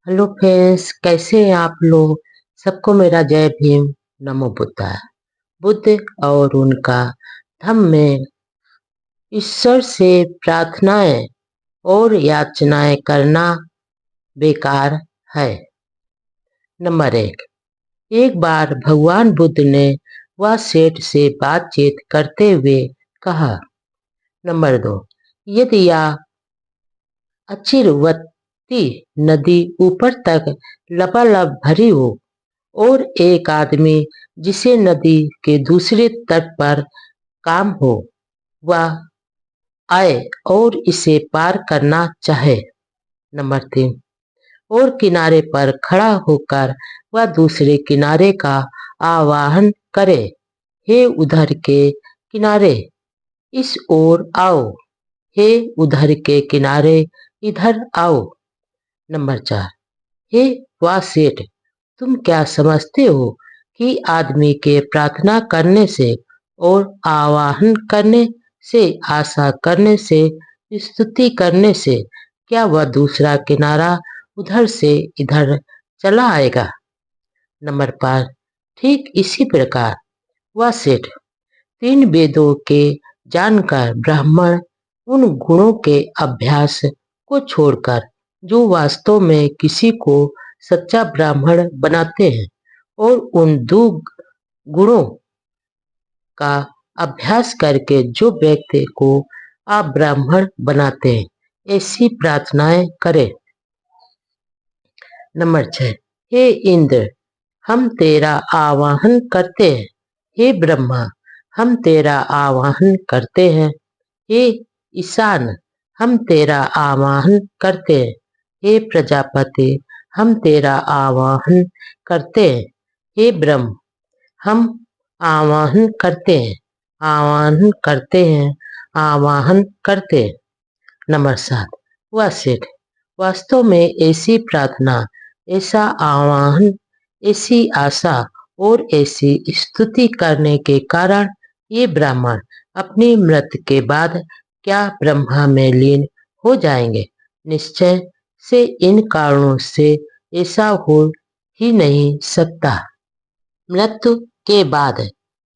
Hello friends, कैसे हैं आप लोग। सबको मेरा जय भीम। नमो बुद्धाय। बुद्ध और उनका धम्म में ईश्वर से प्रार्थनाएं और याचनाएं करना बेकार है। नंबर एक बार भगवान बुद्ध ने वह सेठ से बातचीत करते हुए कहा। नंबर 2, यदि यह अचिरवती नदी ऊपर तक लबालब भरी हो और एक आदमी जिसे नदी के दूसरे तट पर काम हो वह आए और इसे पार करना चाहे। नंबर 3, और किनारे पर खड़ा होकर वह दूसरे किनारे का आवाहन करे, हे उधर के किनारे इस ओर आओ, हे उधर के किनारे इधर आओ। नंबर 4, हे वाह सेठ, तुम क्या समझते हो कि आदमी के प्रार्थना करने से और आवाहन करने से, आशा करने से, स्तुति करने से क्या वह दूसरा किनारा उधर से इधर चला आएगा। नंबर 5, ठीक इसी प्रकार वह सेठ 3 वेदों के जानकर ब्राह्मण उन गुणों के अभ्यास को छोड़कर जो वास्तव में किसी को सच्चा ब्राह्मण बनाते हैं और उन 2 गुणों का अभ्यास करके जो व्यक्ति को अब्राह्मण बनाते हैं, ऐसी प्रार्थनाएं करें। नंबर 6, हे इंद्र, हम तेरा आवाहन करते हैं, हे ब्रह्मा, हम तेरा आवाहन करते हैं, हे ईशान, हम तेरा आवाहन करते हैं, हे प्रजापति, हम तेरा आवाहन करते हैं, हे ब्रह्म, हम आवाहन करते हैं, आवाहन करते हैं, आवाहन करते हैं। नंबर 7, वह सेठ वास्तव में ऐसी प्रार्थना, ऐसा आवाहन, ऐसी आशा और ऐसी स्तुति करने के कारण ये ब्राह्मण अपनी मृत्यु के बाद क्या ब्रह्मा में लीन हो जाएंगे। निश्चय से इन कारणों से ऐसा हो ही नहीं सकता। मृत्यु के बाद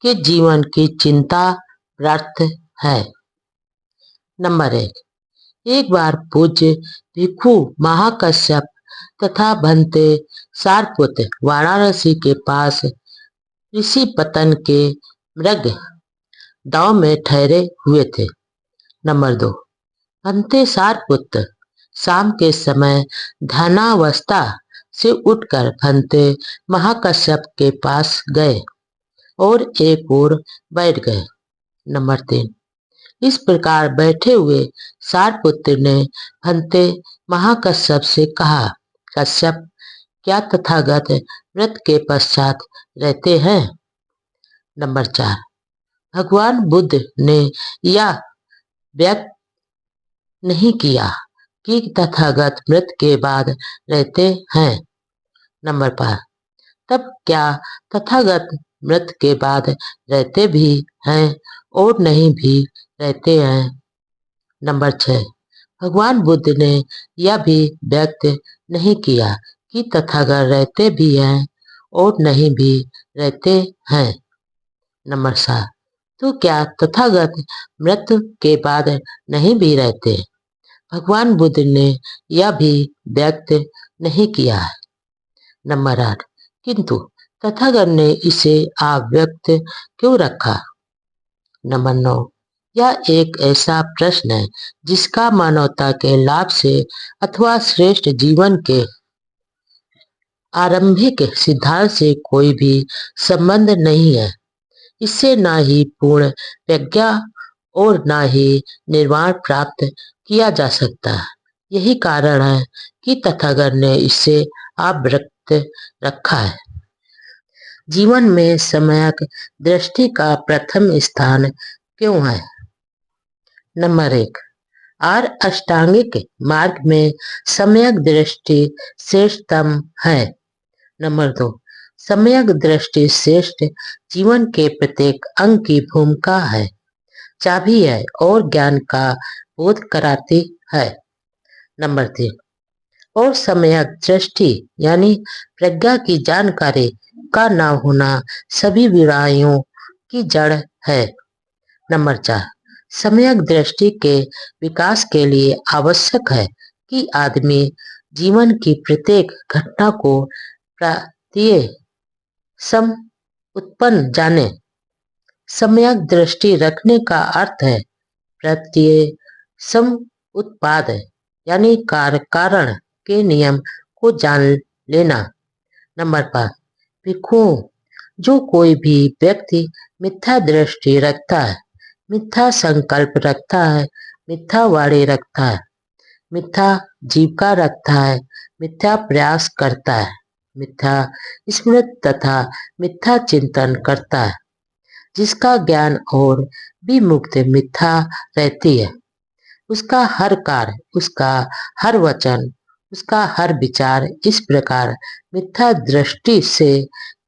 के जीवन की चिंता व्यर्थ है। नंबर 1, एक बार पूज्य भिक्षु महाकश्यप तथा भंते सारपुत्र वाराणसी के पास ऋषि पतन के मृग दाव में ठहरे हुए थे। नंबर 2, भंते सारपुत्र शाम के समय ध्यानावस्था से उठकर भंते महाकश्यप के पास गए और एक ओर बैठ गए। नंबर 3, इस प्रकार बैठे हुए सारपुत्र ने भंते महाकश्यप से कहा, कश्यप, क्या तथागत मृत्यु के पश्चात रहते हैं। नंबर 4, भगवान बुद्ध ने यह व्यक्त नहीं किया कि तथागत मृत्यु के बाद रहते हैं। नंबर 5, तब क्या तथागत मृत्यु के बाद रहते भी हैं और नहीं भी रहते हैं। नंबर 6, भगवान बुद्ध ने यह भी व्यक्त नहीं किया कि तथागत रहते भी हैं और नहीं भी रहते हैं। नंबर 7, तो क्या तथागत मृत्यु के बाद नहीं भी रहते। भगवान बुद्ध ने यह भी व्यक्त नहीं किया है। नंबर 8, किंतु तथागत ने इसे अव्यक्त क्यों रखा। नंबर 9, यह एक ऐसा प्रश्न है जिसका मानवता के लाभ से अथवा श्रेष्ठ जीवन के आरंभिक सिद्धांत से कोई भी संबंध नहीं है। इससे न ही पूर्ण प्रज्ञा और न ही निर्वाण प्राप्त किया जा सकता। यही कारण है कि तथागत ने इसे अव्यक्त रखा है। जीवन में सम्यक दृष्टि का प्रथम स्थान क्यों है। नंबर 1, अष्टांगिक मार्ग में सम्यक दृष्टि श्रेष्ठतम है। नंबर 2, सम्यक दृष्टि श्रेष्ठ जीवन के प्रत्येक अंग की भूमिका है, चाबी है और ज्ञान का बोध कराती है। नंबर 3, और सम्यक दृष्टि यानी प्रज्ञा की जानकारी का न होना सभी बुराइयों की जड़ है। नंबर 4, सम्यक दृष्टि के विकास के लिए आवश्यक है कि आदमी जीवन की प्रत्येक घटना को प्रत्यय सम उत्पन्न जाने। सम्यक दृष्टि रखने का अर्थ है प्रत्यय सम उत्पाद यानी कारण के नियम को जान लेना। नंबर 5, भिक्षुओं, जो कोई भी व्यक्ति मिथ्या दृष्टि रखता है, मिथ्या संकल्प रखता है, मिथ्या वाणी रखता है, मिथ्या जीविका रखता है, मिथ्या प्रयास करता है, मिथ्या स्मृति तथा मिथ्या चिंतन करता है, जिसका ज्ञान और विमुक्ति मिथ्या रहती है, उसका हर कार्य, उसका हर वचन, उसका हर विचार इस प्रकार मिथ्या दृष्टि से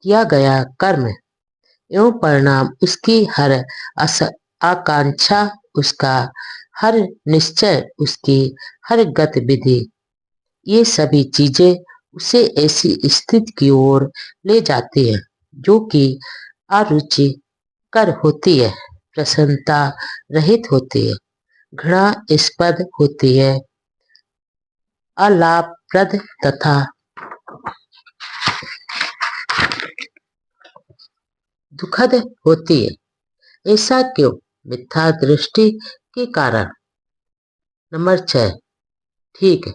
किया गया कर्म एवं परिणाम, उसकी हर आकांक्षा, उसका हर निश्चय, उसकी हर गतिविधि, ये सभी चीजें उसे ऐसी स्थिति की ओर ले जाती है जो कि अरुचिकर होती है, प्रसन्नता रहित होती है, घृणास्पद होती है, अलाभप्रद तथा दुखद होती है। ऐसा क्यों? मिथ्या दृष्टि के कारण। नंबर 6, ठीक है,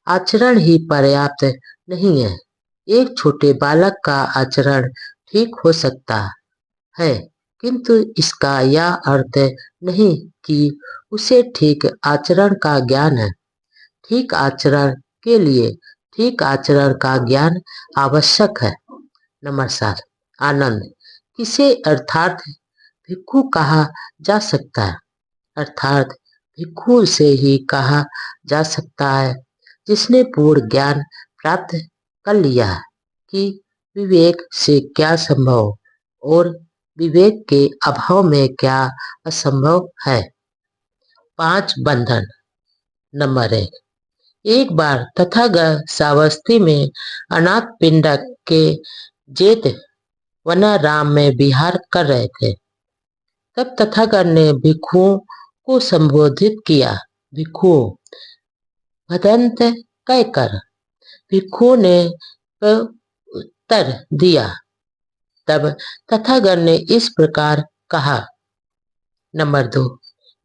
आचरण ही पर्याप्त नहीं है। एक छोटे बालक का आचरण ठीक हो सकता है, किंतु इसका यह अर्थ नहीं कि उसे ठीक आचरण का ज्ञान है। ठीक आचरण के लिए ठीक आचरण का ज्ञान आवश्यक है। नंबर 7, आनंद किसे अर्थात भिक्षु कहा जा सकता है? अर्थात भिक्षु से ही कहा जा सकता है जिसने पूर्ण ज्ञान प्राप्त कर लिया है कि विवेक से क्या संभव और विवेक के अभाव में क्या असंभव है। 5 बंधन। नंबर 1, एक बार तथागत सावस्ती में अनाथ पिंडक के जेठ वनाराम में विहार कर रहे थे। तब तथागत ने भिक्षुओं को संबोधित किया, भिक्षुओं, भदंत कहकर। भिक्षुओं ने उत्तर दिया। तब तथागत ने इस प्रकार कहा। नंबर 2,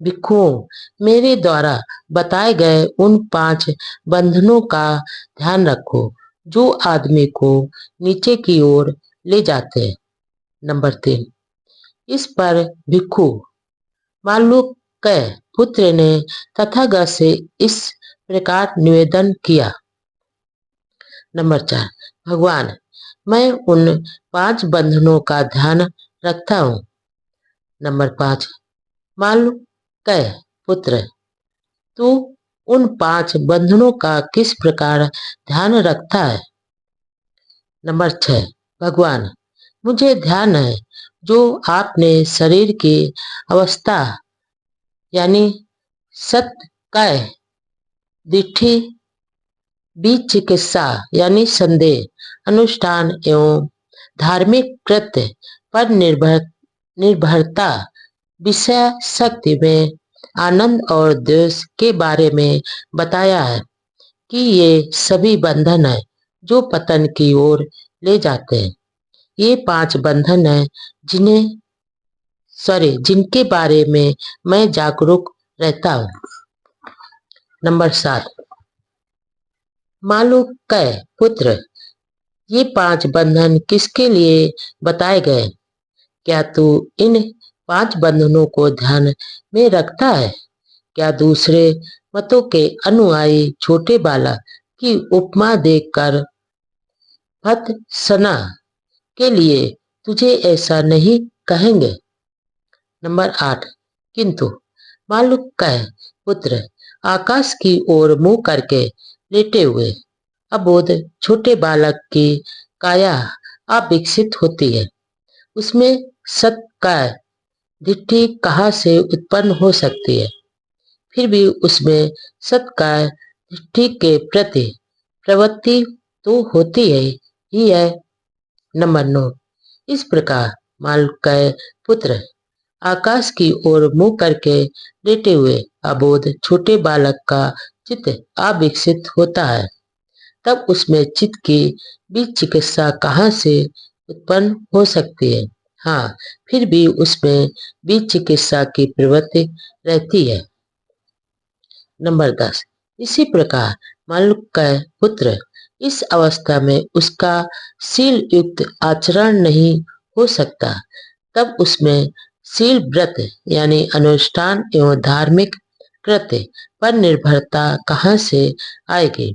भिक्षुओं, मेरे द्वारा बताए गए उन 5 बंधनों का ध्यान रखो जो आदमी को नीचे की ओर ले जाते हैं। नंबर 3, इस पर भिक्षु मालूक्य पुत्र ने तथागत से इस प्रकार निवेदन किया। नंबर 4, भगवान, मैं उन 5 बंधनों का ध्यान रखता हूँ। नंबर 5, मालूक्य पुत्र, तू उन 5 बंधनों का किस प्रकार ध्यान रखता है? नंबर 6, भगवान, मुझे ध्यान है जो आपने शरीर की अवस्था यानी सत्य, दिठि, विचिकित्सा यानी संदेह, अनुष्ठान एवं धार्मिक कृत्य पर निर्भरता, विषय शक्ति में आनंद और द्वेष के बारे में बताया है कि ये सभी बंधन है जो पतन की ओर ले जाते हैं। ये 5 बंधन है जिनके बारे में मैं जागरूक रहता हूँ। नंबर 7, मालूक्य पुत्र, ये 5 बंधन किसके लिए बताए गए? क्या तू इन 5 बंधनों को ध्यान में रखता है? क्या दूसरे मतों के अनुयायी छोटे बालक की उपमा देकर भत्सना के लिए तुझे ऐसा नहीं कहेंगे? नंबर 8, किंतु मालूक्य पुत्र, आकाश की ओर मुंह करके लेटे हुए अबोध छोटे बालक की काया अविकसित होती है। उसमें सत्य दिट्ठी कहाँ से उत्पन्न हो सकती है? फिर भी उसमें सत्य दिट्ठी के प्रति प्रवृत्ति तो होती है ही है। नंबर 9, इस प्रकार मालूकय पुत्र आकाश की ओर मुंह करके लेटे हुए अबोध छोटे बालक का चित्त अविकसित होता है, तब उसमें चित्त की बीज चिकित्सा कहाँ से उत्पन्न हो सकती है? हाँ, फिर भी उसमें बीज चिकित्सा की प्रवृत्ति रहती है। नंबर 10, इसी प्रकार मालूकय पुत्र इस अवस्था में उसका शील युक्त आचरण नहीं हो सकता, तब उसमें शील व्रत यानी अनुष्ठान एवं धार्मिक कृत्य पर निर्भरता कहाँ से आएगी?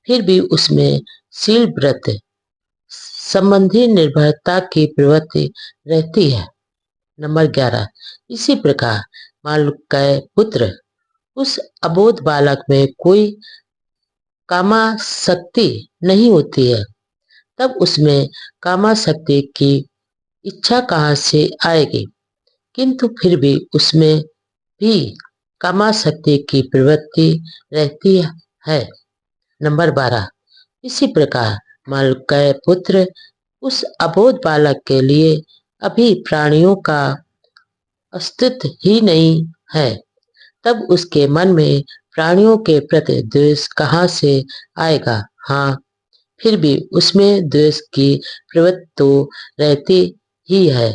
फिर भी उसमें शील व्रत संबंधी निर्भरता की प्रवृत्ति रहती है। नंबर 11, इसी प्रकार मालूकय पुत्र उस अबोध बालक में कोई कामासक्ति नहीं होती है, तब उसमें कामासक्ति की इच्छा कहाँ से आएगी? किंतु फिर भी उसमें भी कामासक्ति की प्रवृत्ति रहती है। नंबर 12, इसी प्रकार मालूकय पुत्र उस अबोध बालक के लिए अभी प्राणियों का अस्तित्व ही नहीं है, तब उसके मन में प्राणियों के प्रति द्वेष कहाँ से आएगा? हाँ, फिर भी उसमें द्वेष की प्रवृत्ति तो रहती ही है।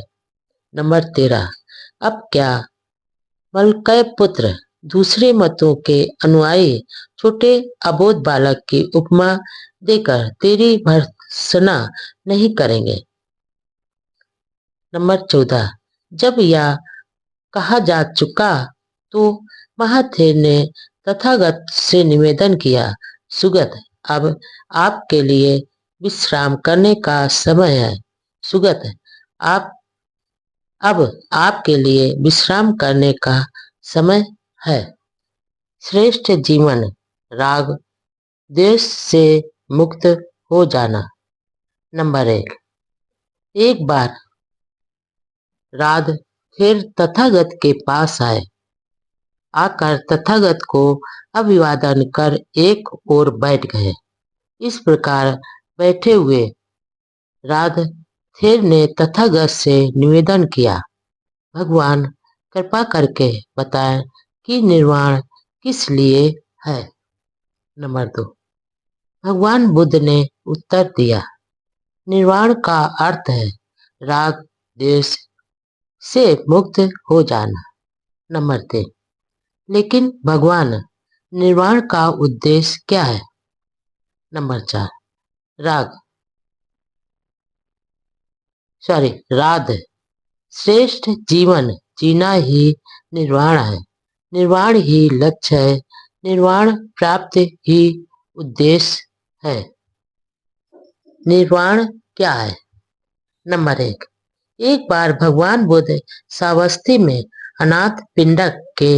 नंबर 13, अब क्या मालूकय पुत्र दूसरे मतों के अनुयायी छोटे अबोध बालक की उपमा देकर तेरी भर्त्सना नहीं करेंगे? नंबर 14, जब यह कहा जा चुका तो महाथेर ने तथागत से निवेदन किया, सुगत, अब आपके लिए विश्राम करने का समय है। सुगत, अब आपके लिए विश्राम करने का समय है। श्रेष्ठ जीवन राग द्वेष से मुक्त हो जाना। नंबर 1, एक बार राध फिर तथागत के पास आकर तथागत को अभिवादन कर एक ओर बैठ गए। इस प्रकार बैठे हुए राधेर ने तथागत से निवेदन किया, भगवान कृपा करके बताएं कि निर्वाण किस लिए है? नंबर 2, भगवान बुद्ध ने उत्तर दिया, निर्वाण का अर्थ है राग द्वेष से मुक्त हो जाना। नंबर 3, लेकिन भगवान निर्वाण का उद्देश्य क्या है? नंबर 4, राध श्रेष्ठ जीवन जीना ही निर्वाण है, निर्वाण ही लक्ष्य है, निर्वाण प्राप्त ही उद्देश्य है। निर्वाण क्या है? नंबर 1, एक बार भगवान बुद्ध सावस्ती में अनाथ पिंडक के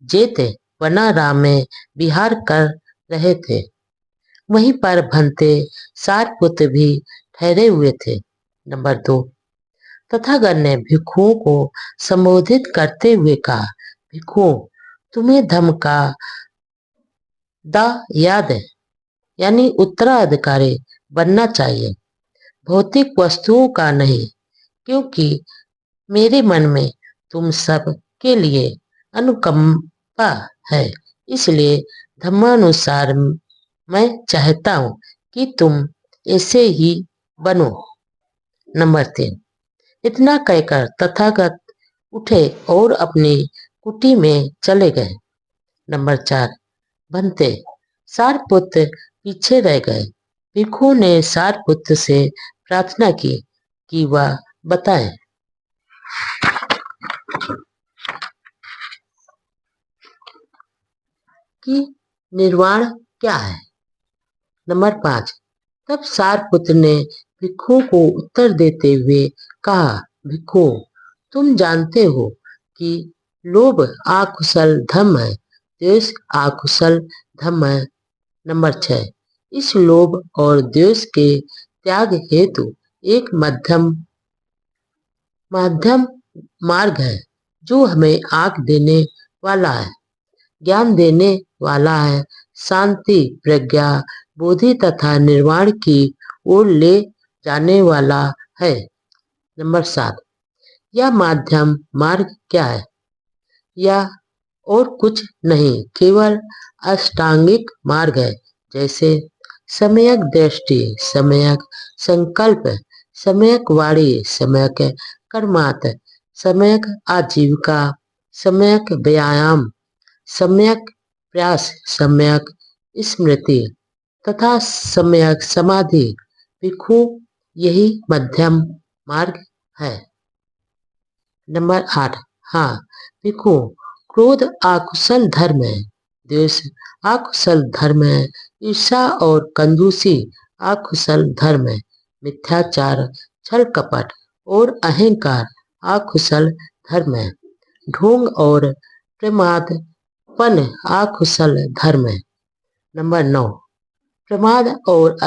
जेत वनाराम में विहार कर रहे थे। वहीं पर भंते सारपुत्र भी ठहरे हुए थे। नंबर 2, तथागत ने भिक्षुओं को संबोधित करते हुए कहा, भिक्षुओं, तुम्हें धर्म का दायाद यानी उत्तराधिकारी बनना चाहिए, भौतिक वस्तुओं का नहीं, क्योंकि मेरे मन में तुम सब के लिए अनुकंपा है, इसलिए धर्मानुसार मैं चाहता हूं कि तुम ऐसे ही बनो। नंबर 3, इतना कहकर तथागत उठे और अपनी कुटी में चले गए। नंबर 4, भंते सारपुत्र पीछे रह गए। भिक्षु ने सारपुत्र से प्रार्थना की कि वह बताए कि निर्वाण क्या है। नंबर 5, तब सारपुत्र ने भिक्षु को उत्तर देते हुए कहा, भिक्षु, तुम जानते हो कि लोभ अकुशल धर्म है, द्वेष अकुशल धर्म है। नंबर 6, इस लोभ और द्वेष के त्याग हेतु एक मध्यम मार्ग है जो हमें आंख देने वाला है, ज्ञान देने वाला है, शांति, प्रज्ञा, बोधि तथा निर्वाण की ओर ले जाने वाला है। नंबर 7, यह माध्यम मार्ग क्या है? या और कुछ नहीं, केवल अष्टांगिक मार्ग है, जैसे सम्यक दृष्टि, सम्यक संकल्प, सम्यक वाणी, सम्यक कर्मात, सम्यक आजीविका, सम्यक व्यायाम, सम्यक प्रयास, सम्यक स्मृति तथा सम्यक समाधि। भिक्षु, यही मध्यम मार्ग है। नंबर 8, हाँ भिक्षु, क्रोध अकुशल धर्म है, द्वेष अकुशल धर्म है, ईर्ष्या और कंजूसी अकुशल धर्म है, मिथ्याचार, छल कपट और अहंकार अकुशल धर्म है, ढोंग और प्रमादपन अकुशल धर्म है। नंबर 9, प्रमाद और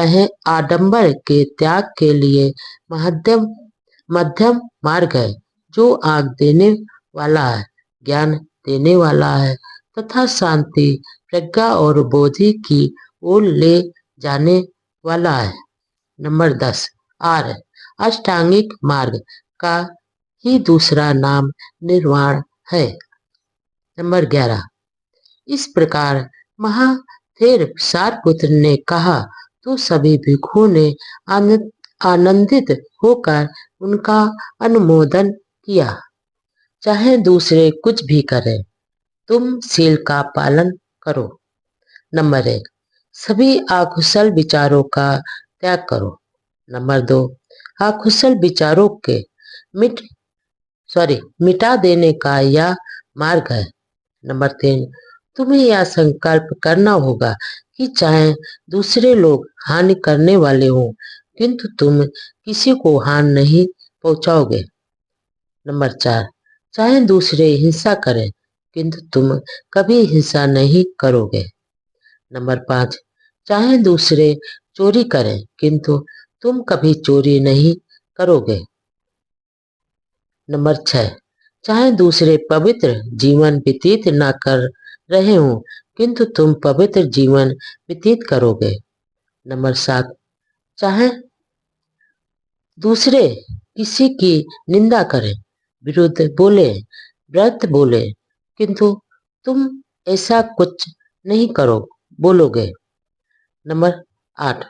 आडंबर के त्याग के लिए मध्यम मार्ग है, जो आग देने वाला है, ज्ञान देने वाला है तथा शांति, प्रज्ञा और बोधि की ओर ले जाने वाला है। नंबर 10, आर अष्टांगिक मार्ग का ही दूसरा नाम निर्वाण है। नंबर 11, इस प्रकार महाथेर सारपुत्र ने कहा तो सभी भिक्षुओं ने आनंदित होकर उनका अनुमोदन किया। चाहे दूसरे कुछ भी करें, तुम शील का पालन करो। नंबर 1, सभी अकुशल विचारों का त्याग करो। नंबर 2, अकुशल विचारों के मिटा देने का यह मार्ग है। नंबर 3, तुम्हें यह संकल्प करना होगा कि चाहे दूसरे लोग हानि करने वाले हों, किंतु तुम किसी को हानि नहीं पहुंचाओगे। नंबर 4, चाहे दूसरे हिंसा करें, किंतु तुम कभी हिंसा नहीं करोगे। नंबर 5, चाहे दूसरे चोरी करें, किंतु तुम कभी चोरी नहीं करोगे। नंबर 6, चाहे दूसरे पवित्र जीवन व्यतीत न कर रहे हों, किंतु तुम पवित्र जीवन व्यतीत करोगे। नंबर 7, चाहे दूसरे किसी की निंदा करें, विरुद्ध बोले, व्रत बोले, किंतु तुम ऐसा कुछ नहीं बोलोगे। नंबर 8,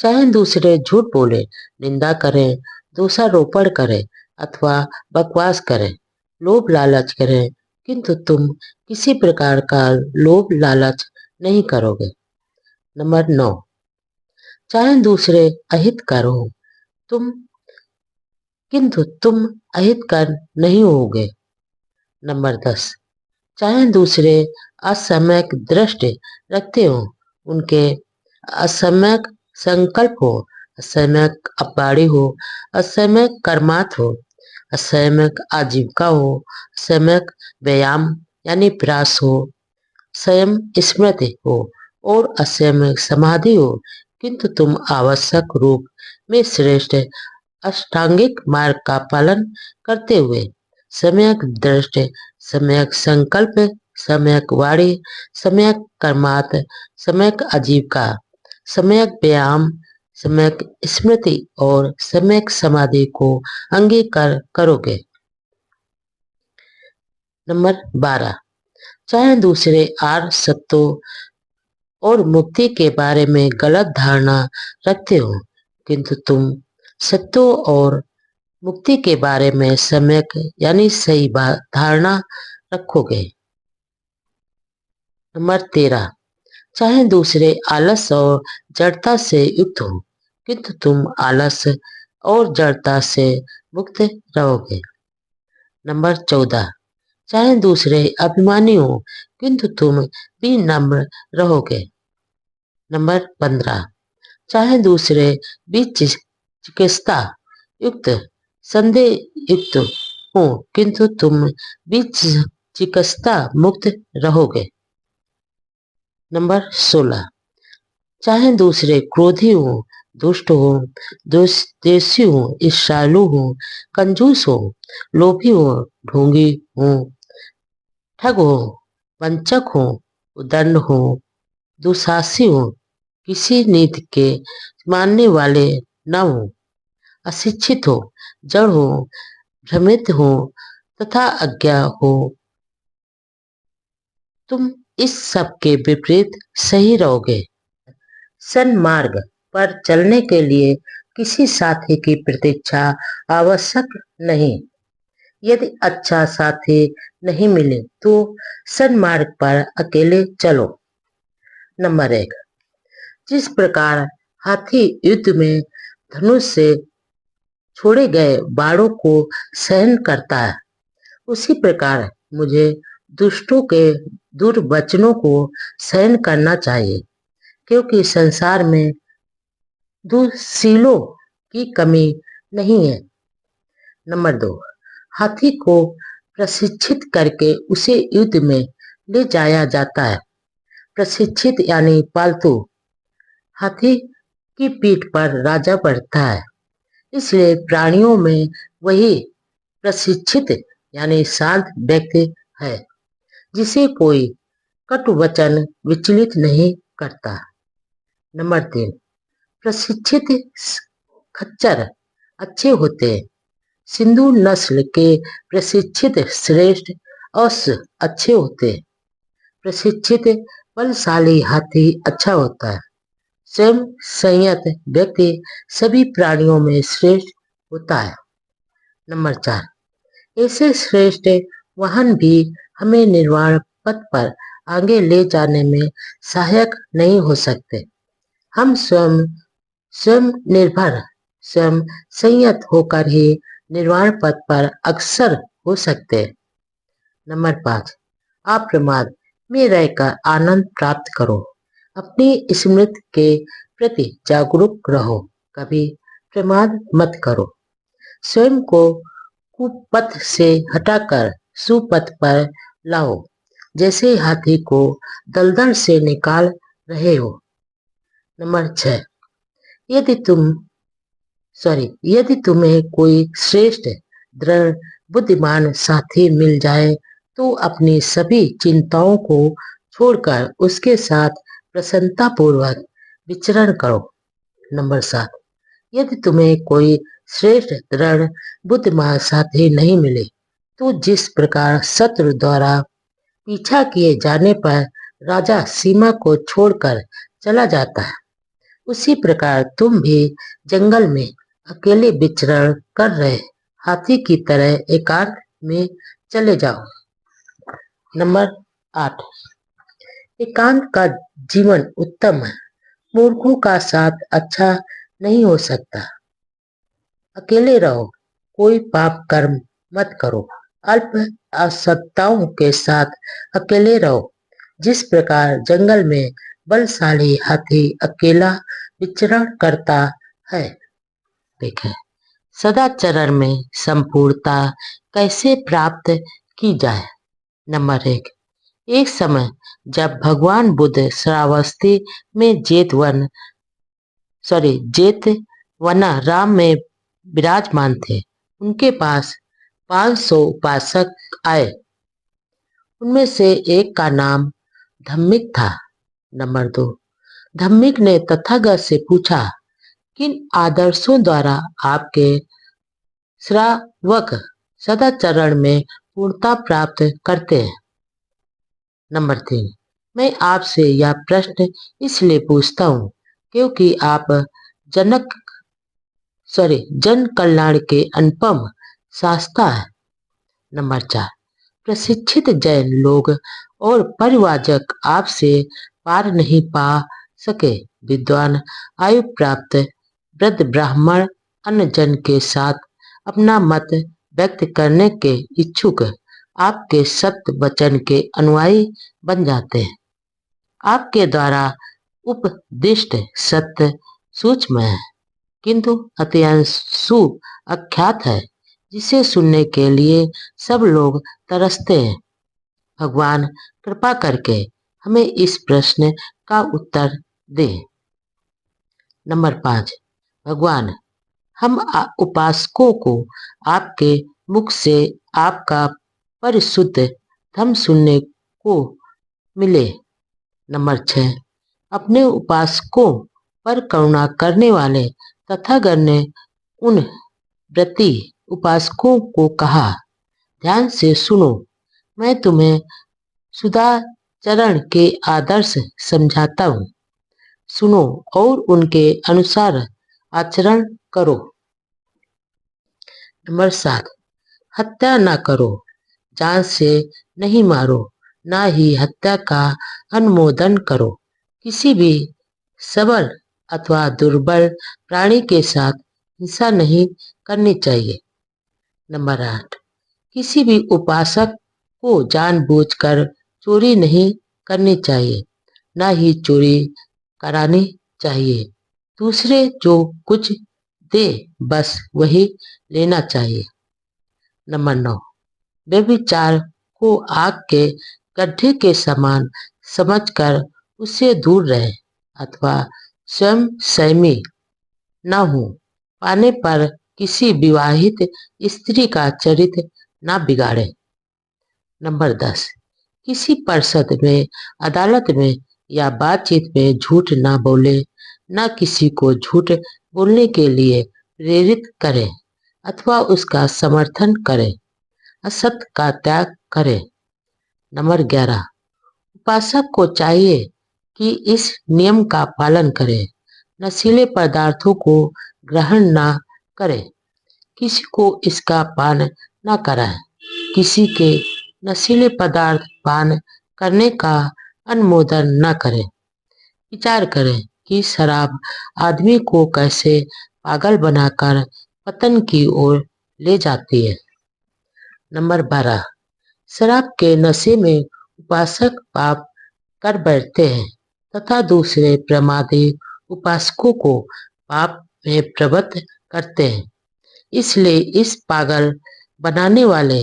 चाहे दूसरे झूठ बोले, निंदा करें, दोषारोपण करें अथवा बकवास करें, लोभ लालच करें, किंतु तुम किसी प्रकार का लोभ लालच नहीं करोगे। नंबर 9, चाहे दूसरे अहितकर हो, किंतु तुम अहितकर नहीं होगे। नंबर 10, चाहे दूसरे असम्यक दृष्टि रखते हो, उनके असम्यक संकल्प हो, असम्यक अपवाड़ी हो, असम्यक कर्मात हो, असम्यक आजीविका हो, असम्यक व्यायाम यानी प्रयास हो, स्वयं स्मृति हो और असम्यक समाधि हो, किंतु तुम आवश्यक रूप में श्रेष्ठ अष्टांगिक मार्ग का पालन करते हुए सम्यक दृष्टि, सम्यक संकल्प, सम्यक वाणी, सम्यक कर्मात, सम्यक आजीविका, सम्यक व्यायाम, सम्यक स्मृति और सम्यक समाधि को अंगीकार करोगे। नंबर 12, चाहे दूसरे आर सत्यों और मुक्ति के बारे में गलत धारणा रखते हो, किंतु तुम सत्यों और मुक्ति के बारे में सम्यक यानी सही धारणा रखोगे। नंबर 13, चाहे दूसरे आलस और जड़ता से युक्त हो, किंतु तुम आलस और जड़ता से मुक्त रहोगे। नंबर 14, चाहे दूसरे अभिमानी हो, किंतु तुम भी नम्र रहोगे। नंबर 15, चाहे दूसरे भी चिकित्सा युक्त, संदेह युक्त हो, किंतु तुम भी चिकित्सा मुक्त रहोगे। नंबर 16, चाहे दूसरे क्रोधी हो, दुष्ट हो, द्वेषी हो, ईर्ष्यालु हो, कंजूस हो, लोभी हो, ढोंगी हो, ठग हो, वंचक हो, उदंड हो, दुशासी हो, किसी नीति के मानने वाले न हो, अशिक्षित हो, जड़ हो, भ्रमित हो तथा अज्ञा हो। तुम इस सब के विपरीत सही रहोगे। सन्मार्ग पर चलने के लिए किसी साथी की प्रतीक्षा आवश्यक नहीं। यदि अच्छा साथी नहीं मिले तो सन्मार्ग पर अकेले चलो। नंबर 1, जिस प्रकार हाथी युद्ध में धनुष से छोड़े गए बाणों को सहन करता है, उसी प्रकार मुझे दुष्टों के दुर्वचनों को सहन करना चाहिए, क्योंकि संसार में दुःशीलों की कमी नहीं है। नंबर 2, हाथी को प्रशिक्षित करके उसे युद्ध में ले जाया जाता है। प्रशिक्षित यानी पालतू। हाथी की पीठ पर राजा बैठता है, इसलिए प्राणियों में वही प्रशिक्षित यानी शांत व्यक्ति है, जिसे कोई कटु वचन विचलित नहीं करता। नंबर 3, प्रशिक्षित खच्चर अच्छे होते हैं। सिंधु नस्ल के प्रशिक्षित श्रेष्ठ अश्व अच्छे होते हैं। प्रशिक्षित बलशाली हाथी अच्छा होता है। स्वयं संयत व्यक्ति सभी प्राणियों में श्रेष्ठ होता है। नंबर 4, ऐसे श्रेष्ठ वाहन भी हमें निर्वाण पथ पर आगे ले जाने में सहायक नहीं हो सकते। हम स्वयं निर्भर, स्वयं संयत होकर ही निर्वाण पथ पर अग्रसर हो सकते हैं। नंबर 5, अप्रमाद में रहकर आनंद प्राप्त करो। अपनी स्मृति के प्रति जागरूक रहो, कभी प्रमाद मत करो। स्वयं को कुपथ से हटाकर सुपथ पर लाओ, जैसे हाथी को दलदल से निकाल रहे हो। नंबर 6, यदि तुम्हें कोई श्रेष्ठ दृढ़ बुद्धिमान साथी मिल जाए तो अपनी सभी चिंताओं को छोड़कर उसके साथ प्रसन्नता पूर्वक विचरण करो। नंबर 7, यदि तुम्हें कोई श्रेष्ठ दृढ़ बुद्धिमान साथी नहीं मिले तो जिस प्रकार शत्रु द्वारा पीछा किए जाने पर राजा सीमा को छोड़कर चला जाता है, उसी प्रकार तुम भी जंगल में अकेले विचरण कर रहे हाथी की तरह एकांत में चले जाओ। नंबर 8, एकांत का जीवन उत्तम है। मूर्खों का साथ अच्छा नहीं हो सकता। अकेले रहो, कोई पाप कर्म मत करो। अल्प असत्ताओं के साथ अकेले रहो। जिस प्रकार जंगल में बलशाली हाथी अकेला विचरण करता है। देखें, सदाचरण में संपूर्णता कैसे प्राप्त की जाए। नंबर 1, एक समय जब भगवान बुद्ध श्रावस्ती में जेतवनाराम में विराजमान थे, उनके पास 500 उपासक आए। उनमें से एक का नाम धम्मिक था। नंबर 2, धम्मिक ने तथागत से पूछा, किन आदर्शों द्वारा आपके श्रावक सदाचरण में पूर्णता प्राप्त करते हैं। नंबर 3, मैं आपसे यह प्रश्न इसलिए पूछता हूँ क्योंकि आप जन कल्याण के अनुपम शास्ता है। नंबर 4, प्रशिक्षित जैन लोग और परिवाजक आपसे पार नहीं पा सके। विद्वान आयु प्राप्त वृद्ध ब्राह्मण अन्य जन के साथ अपना मत व्यक्त करने के इच्छुक आपके सत्य वचन के अनुयायी बन जाते हैं। आपके द्वारा उपदिष्ट सत्य सूक्ष्म है, किंतु अत्यंत सुअख्यात है, जिसे सुनने के लिए सब लोग तरसते हैं। भगवान कृपा करके हमें इस प्रश्न का उत्तर दें। नंबर 5, भगवान, हम उपासकों को आपके मुख से आपका परिशुद्ध धम्म सुनने को मिले। नंबर 6, अपने उपासकों पर करुणा करने वाले तथागत ने उन व्रती उपासकों को कहा, ध्यान से सुनो, मैं तुम्हें सुधाचरण के आदर्श समझाता हूँ। सुनो और उनके अनुसार आचरण करो। नंबर 7, हत्या न करो, जान से नहीं मारो, ना ही हत्या का अनुमोदन करो। किसी भी सबल अथवा दुर्बल प्राणी के साथ हिंसा नहीं करनी चाहिए। नंबर 8, किसी भी उपासक को जानबूझकर चोरी नहीं करनी चाहिए, ना ही चोरी करानी चाहिए। दूसरे जो कुछ दे बस वही लेना चाहिए। नंबर 9, व्यभिचार को आग के गड्ढे के समान समझकर उससे दूर रहे अथवा स्वयं संयमी न हो पाने पर किसी विवाहित स्त्री का चरित्र न बिगाड़े। नंबर 10, किसी परिषद में, अदालत में या बातचीत में झूठ न बोले, न किसी को झूठ बोलने के लिए प्रेरित करे अथवा उसका समर्थन करे, असत्य का त्याग करे। नंबर 11, उपासक को चाहिए कि इस नियम का पालन करे, नशीले पदार्थों को ग्रहण न करे, किसी को इसका पान न कराए, किसी के नशीले पदार्थ पान करने का अनुमोदन न करे। विचार करें कि शराब आदमी को कैसे पागल बनाकर पतन की ओर ले जाती है। नंबर 12, शराब के नशे में उपासक पाप कर बैठते हैं तथा दूसरे प्रमादी उपासकों को पाप में प्रवृत्त करते हैं। इसलिए इस पागल बनाने वाले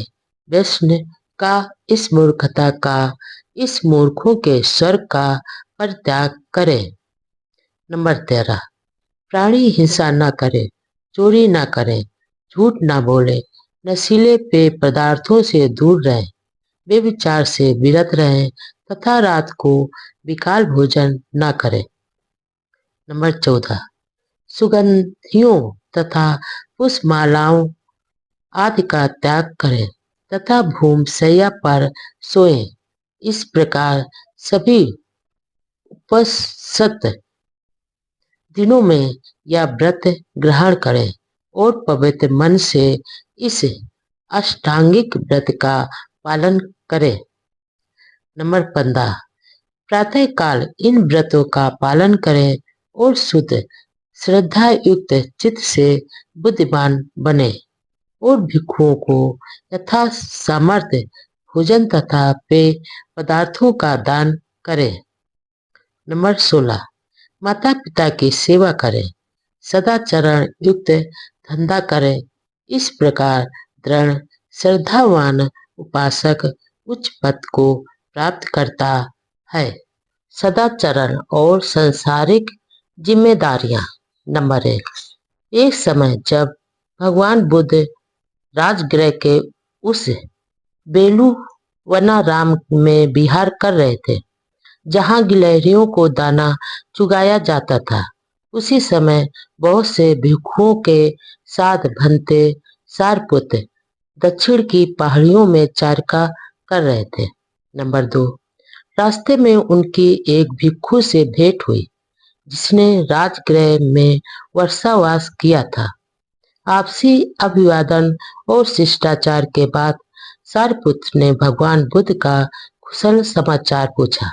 व्यसन का, इस मूर्खता का, इस मूर्खों के स्वर्ग का परित्याग करें। नंबर 13, प्राणी हिंसा न करे, चोरी न करे, झूठ न बोले, नशीले पेय पदार्थों से दूर रहे, व्यभिचार से विरत रहे तथा रात को विकाल भोजन न करे। नंबर 14, सुगंधियों तथा पुष्पमालाओं आदि का त्याग करें तथा भूमशय्या पर सोएं। इस प्रकार सभी उपसत दिनों में यह व्रत ग्रहण करें और पवित्र मन से इस अष्टांगिक व्रत का पालन करें। नंबर 15, प्रातः काल इन व्रतों का पालन करें और शुद्ध श्रद्धा युक्त चित्त से बुद्धिमान बने और भिक्षुओं को यथा सामर्थ्य भोजन तथा पेय पदार्थों का दान करें। नंबर 16, माता पिता की सेवा करें, सदाचरण युक्त धंधा करें। इस प्रकार दृढ़ श्रद्धावान उपासक उच्च पद को प्राप्त करता है। सदाचरण और सांसारिक जिम्मेदारियां। नंबर 1, एक समय जब भगवान बुद्ध राजगृह के उस बेलुवनाराम में विहार कर रहे थे जहां गिलहरियों को दाना चुगाया जाता था, उसी समय बहुत से भिक्षुओं के साथ भंते सारपुत्र दक्षिण की पहाड़ियों में चारका कर रहे थे। नंबर 2, रास्ते में उनकी एक भिक्षु से भेंट हुई जिसने राजगृह में वर्षावास किया था। आपसी अभिवादन और शिष्टाचार के बाद सारपुत्र ने भगवान बुद्ध का कुशल समाचार पूछा।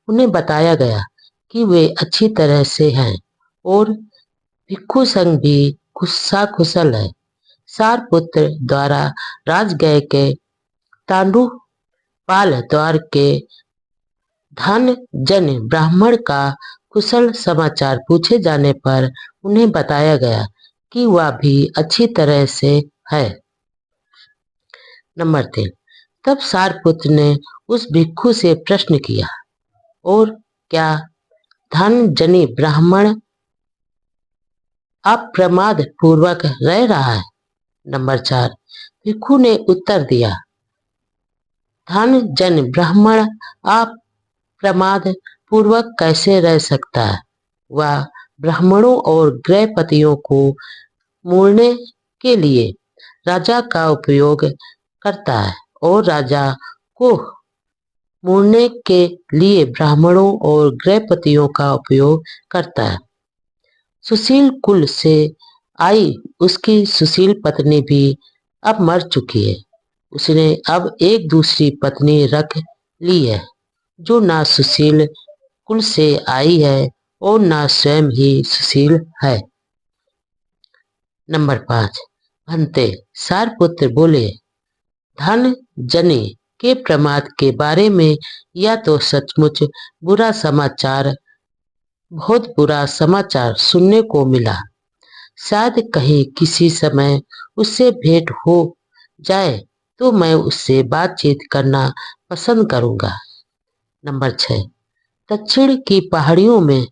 उन्हें बताया गया कि वे अच्छी तरह से हैं और भिक्षु संघ भी कुशल है। सारपुत्र द्वारा राजगृह के तांडुपाल द्वार के धन जन ब्राह्मण का कुशल समाचार पूछे जाने पर उन्हें बताया गया कि वह भी अच्छी तरह से है। नंबर 3, तब सारपुत्र ने उस भिक्षु से प्रश्न किया, और क्या धन जनी ब्राह्मण अप्रमाद पूर्वक रह रहा है? नंबर 4, भिक्षु ने उत्तर दिया, धन जन ब्राह्मण अप्रमाद पूर्वक कैसे रह सकता है। वह ब्राह्मणों और गृहपतियों को मोड़ने के लिए राजा का उपयोग करता है और राजा को मोड़ने के लिए ब्राह्मणों और गृहपतियों का उपयोग करता है। सुशील कुल से आई उसकी सुशील पत्नी भी अब मर चुकी है। उसने अब एक दूसरी पत्नी रख ली है जो ना सुशील कुल से आई है और ना स्वयं ही सुशील है। नंबर 5। भंते सारपुत्र बोले, धन जने के प्रमाद के बारे में या तो सचमुच बुरा समाचार, बहुत बुरा समाचार सुनने को मिला। शायद कहीं किसी समय उससे भेंट हो जाए तो मैं उससे बातचीत करना पसंद करूंगा। नंबर 6। दक्षिण की पहाड़ियों में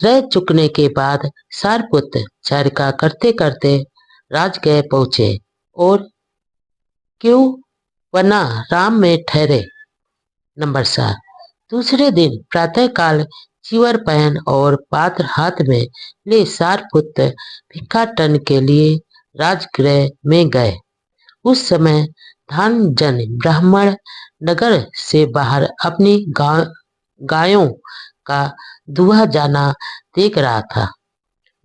रह चुकने के बाद सारपुत्र चरखा करते करते राजगृह पहुंचे और क्यों वना राम में ठहरे। नंबर 7। दूसरे दिन प्रातःकाल चिवर पहन और पात्र हाथ में ले सारपुत्र भिक्षाटन के लिए राजगृह में गए। उस समय धनजन ब्राह्मण नगर से बाहर अपनी गायों का दुहा जाना देख रहा था।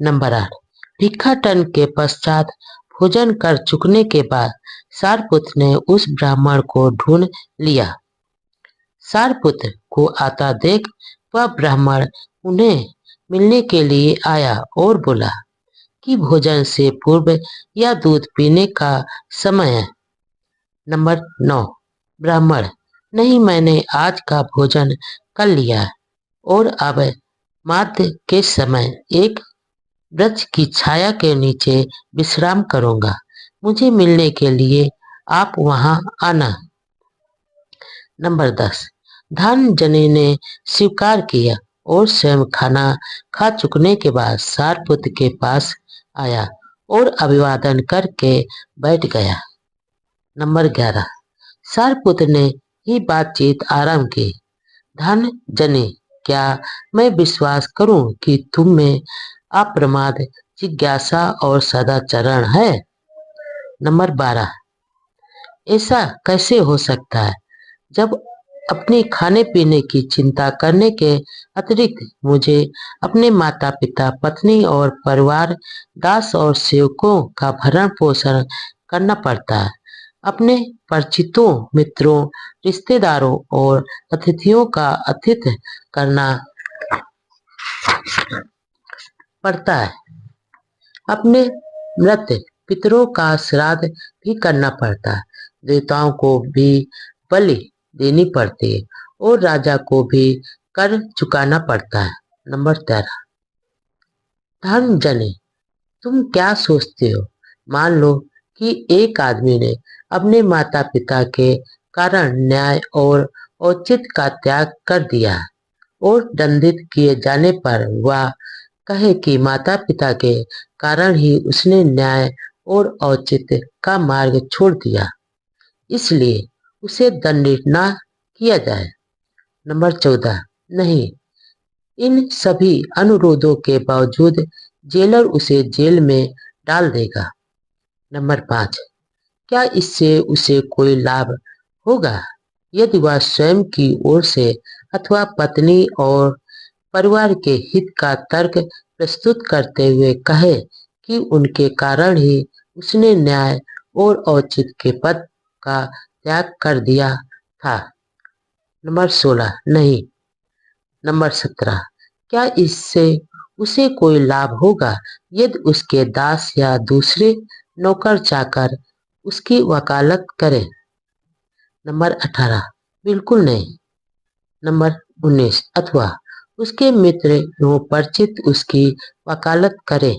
नंबर 8। भिक्षाटन के पश्चात भोजन कर चुकने के बाद सारपुत्र ने उस ब्राह्मण को ढूंढ लिया। सारपुत्र को आता देख वह ब्राह्मण उन्हें मिलने के लिए आया और बोला कि भोजन से पूर्व या दूध पीने का समय है। नंबर 9। ब्राह्मण, नहीं, मैंने आज का भोजन कर लिया और अब माध्य के समय एक वृक्ष की छाया के नीचे विश्राम करूंगा। मुझे मिलने के लिए आप वहां आना। नंबर 10। धनजने ने स्वीकार किया और स्वयं खाना खा चुकने के बाद सारपुत्र के पास आया और अभिवादन करके बैठ गया। नंबर 11। सारपुत्र ने ही बातचीत आरंभ की। धनजने, क्या मैं विश्वास करूं कि तुम में अप्रमाद, जिज्ञासा और सदाचरण है। नंबर 12। ऐसा कैसे हो सकता है जब अपनी खाने पीने की चिंता करने के अतिरिक्त मुझे अपने माता पिता, पत्नी और परिवार, दास और सेवकों का भरण पोषण करना पड़ता है। अपने परिचितों, मित्रों, रिश्तेदारों और अतिथियों का आतिथ्य करना पड़ता है। अपने मृत पितरों का श्राद्ध भी करना पड़ता है। देवताओं को भी बलि देनी पड़ती है और राजा को भी कर चुकाना पड़ता है। नंबर 13। धनजने, तुम क्या सोचते हो? मान लो कि एक आदमी ने अपने माता पिता के कारण न्याय और औचित्य का त्याग कर दिया है और दंडित किए जाने पर वह कहे कि माता पिता के कारण ही उसने न्याय और औचित्य का मार्ग छोड़ दिया, इसलिए उसे दंडित न किया जाए। नंबर 14। नहीं, इन सभी अनुरोधों के बावजूद जेलर उसे जेल में डाल देगा। नंबर 5। क्या इससे उसे कोई लाभ होगा? यदि वह स्वयं की ओर से अथवा पत्नी और परिवार के हित का तर्क प्रस्तुत करते हुए कहे कि उनके कारण ही उसने न्याय और औचित्य के पद का त्याग कर दिया था। नंबर 16। नहीं। नंबर 17। क्या इससे उसे कोई लाभ होगा यदि उसके दास या दूसरे नौकर चाकर उसकी वकालत करें? नंबर 18। बिल्कुल नहीं। नंबर 19। अथवा उसके मित्र एवं परिचित उसकी वकालत करें?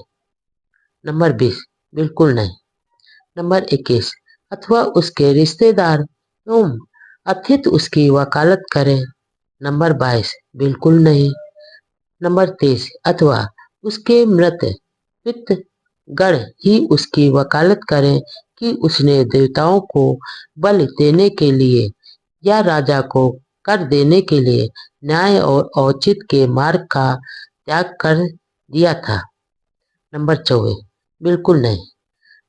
नंबर 20। बिल्कुल नहीं। नंबर 21। अथवा उसके रिश्तेदार एवं अतिथि उसकी वकालत करें? नंबर 22। बिल्कुल नहीं। नंबर 23। अथवा उसके मृत पितृगण ही उसकी वकालत करें कि उसने देवताओं को बलि देने के लिए या राजा को कर देने के लिए न्याय और औचित्य के मार्ग का त्याग कर दिया था। नंबर 24, बिल्कुल नहीं।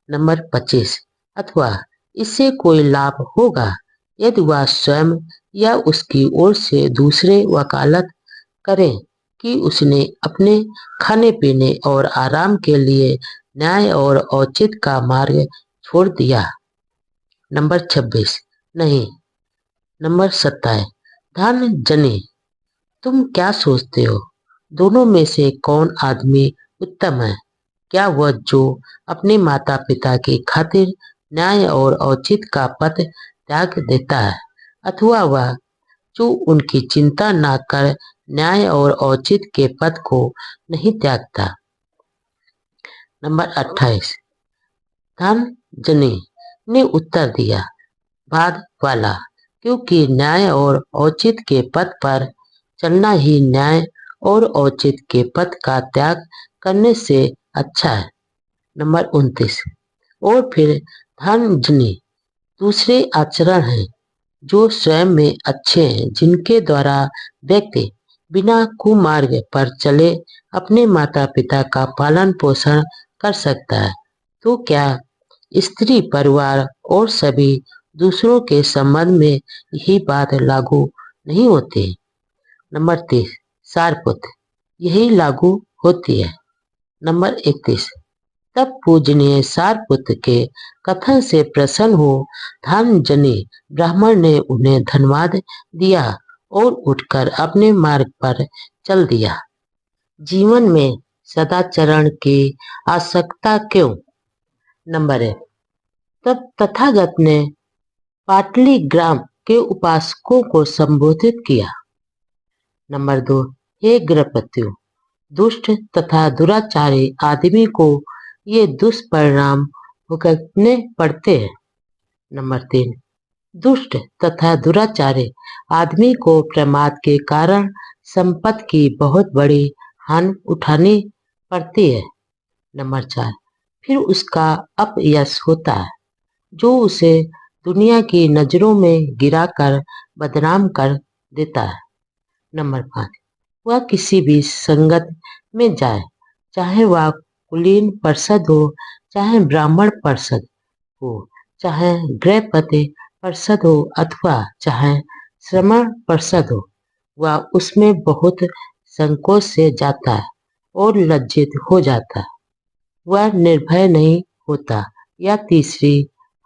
नंबर 25, अथवा इससे कोई लाभ होगा यदि वह स्वयं या उसकी ओर से दूसरे वकालत करें कि उसने अपने खाने पीने और आराम के लिए न्याय और औचित्य का मार्ग छोड़ दिया। नंबर 26, नहीं। नंबर 27, धन जनी, तुम क्या सोचते हो, दोनों में से कौन आदमी उत्तम है? क्या वह जो अपने माता पिता की खातिर न्याय और औचित्य का पथ त्याग देता है, अथवा वह जो उनकी चिंता न कर न्याय और औचित्य के पथ को नहीं त्यागता? नंबर 28, धनजनी ने उत्तर दिया, बाद वाला, क्योंकि न्याय और औचित्य के पथ पर चलना ही न्याय और औचित्य के पथ का त्याग करने से अच्छा है। नंबर 29, और फिर धनजनी दूसरे आचरण हैं जो स्वयं में अच्छे हैं, जिनके द्वारा व्यक्ति बिना कुमार्ग पर चले अपने माता पिता का पालन पोषण कर सकता है। तो क्या स्त्री, परिवार और सभी दूसरों के संबंध में यही बात लागू नहीं होती? नंबर 30, सारपुत्र, यही लागू होती है। नंबर 31, तब पूजनीय सारपुत्र के कथन से प्रसन्न हो धनजनी ब्राह्मण ने उन्हें धन्यवाद दिया और उठकर अपने मार्ग पर चल दिया। जीवन में सदाचरण की आवश्यकता क्यों? नंबर 1, तब तथागत ने पाटली ग्राम के उपासकों को संबोधित किया। नंबर 2, हे गृहपतियों, दुष्ट तथा दुराचारी आदमी को ये दुष्परिणाम भुगतने पड़ते हैं। नंबर 3, दुष्ट तथा दुराचारी आदमी को प्रमाद के कारण संपत्ति की बहुत बड़ी हानि उठानी पड़ती है। नंबर 4, फिर उसका अपयश होता है जो उसे दुनिया की नजरों में गिराकर बदनाम कर देता है। नंबर 5, वह किसी भी संगत में जाए, चाहे वह कुलीन परिषद हो, चाहे ब्राह्मण परिषद हो, चाहे गृहपति परिषद हो, अथवा चाहे श्रमण परिषद हो, वह उसमें बहुत संकोच से जाता है और लज्जित हो जाता है। वह निर्भय नहीं होता। या तीसरी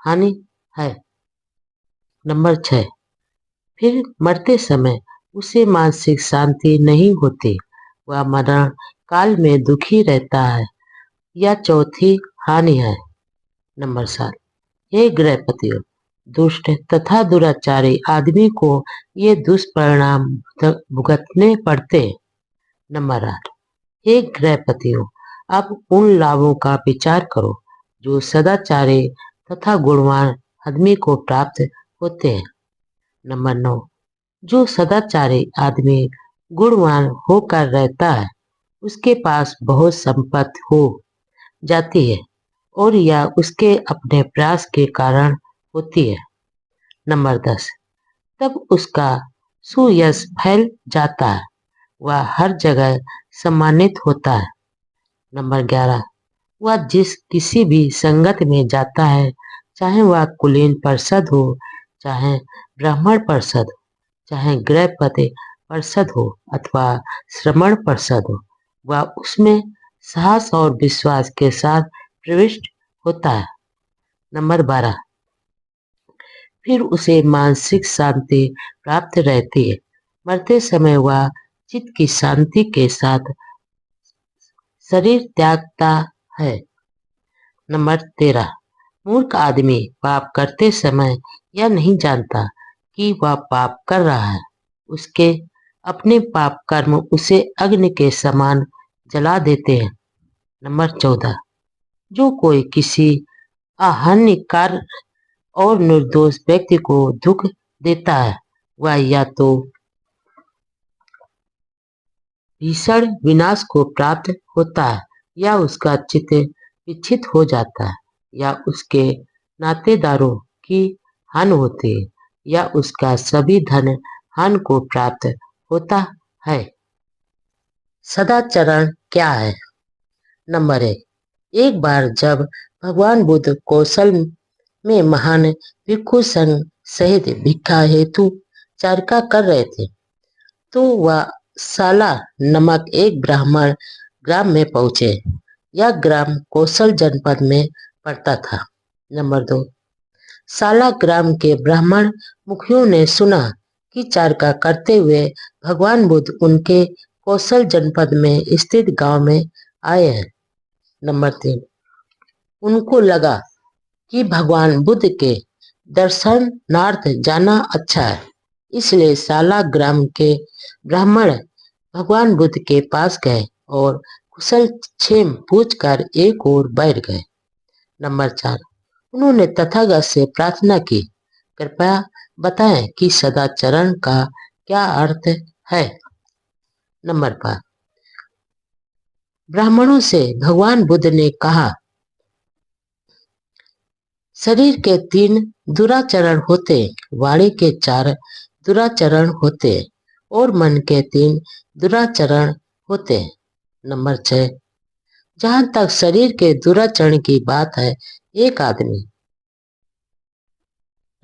हानि है। नंबर 6, फिर मरते समय उसे मानसिक शांति नहीं होती, वह मरण काल में दुखी रहता है। या चौथी हानि है। नंबर 7, हे गृहपतियों, दुष्ट तथा दुराचारी आदमी को ये दुष्परिणाम भुगतने पड़ते। नंबर 8, हे गृहपतियों, अब उन लाभों का विचार करो जो सदाचारी तथा गुणवान आदमी को प्राप्त होते हैं। नंबर 9, जो सदाचारी आदमी गुणवान होकर रहता है, उसके पास बहुत संपत्ति हो जाती है और यह उसके अपने प्रयास के कारण होती है। नंबर 10, तब उसका सुयश फैल जाता है, वह हर जगह सम्मानित होता है। नंबर 11, वह जिस किसी भी संगत में जाता है, चाहे वह कुलीन परिषद हो, चाहे ब्राह्मण परिषद हो, चाहे गृहपति परिषद हो, अथवा श्रमण परिषद हो, वह उसमें साहस और विश्वास के साथ प्रविष्ट होता है। नंबर 12, फिर उसे मानसिक शांति प्राप्त रहती है। मरते समय वह चित्त की शांति के साथ शरीर त्यागता है। नंबर 13, मूर्ख आदमी पाप करते समय यह नहीं जानता कि वह पाप कर रहा है। उसके अपने पाप कर्म उसे अग्नि के समान जला देते हैं। नंबर 14, जो कोई किसी अहानिकार और निर्दोष व्यक्ति को दुख देता है, वह या तो भीषण विनाश को प्राप्त होता है, या उसका चित्त विक्षिप्त हो जाता है, या उसके नातेदारों की हानि होती है, या उसका सभी धन हानि को प्राप्त होता है। सदाचरण क्या है? नंबर 1, एक बार जब भगवान बुद्ध कौशल में महान भिक्षु संघ सहित भिक्षा हेतु चारिका कर रहे थे, तो वह साला नामक एक ब्राह्मण ग्राम में पहुंचे। यह ग्राम कौशल जनपद में पड़ता था। नंबर 2, साला ग्राम के ब्राह्मण मुखियों ने सुना कि चारिका करते हुए भगवान बुद्ध उनके कौशल जनपद में स्थित गांव में आए हैं। नंबर 3, उनको लगा कि भगवान बुद्ध के दर्शनार्थ जाना अच्छा है, इसलिए साला ग्राम के ब्राह्मण भगवान बुद्ध के पास गए और कुशल क्षेम पूछकर एक ओर बैठ गए। नंबर 4, उन्होंने तथागत से प्रार्थना की, कृपया बताएं कि सदाचरण का क्या अर्थ है। नंबर 5, ब्राह्मणों से भगवान बुद्ध ने कहा, शरीर के 3 दुराचरण होते, वाणी के 4 दुराचरण होते और मन के 3 दुराचरण होते। नंबर 6, जहां तक शरीर के दुराचरण की बात है, एक आदमी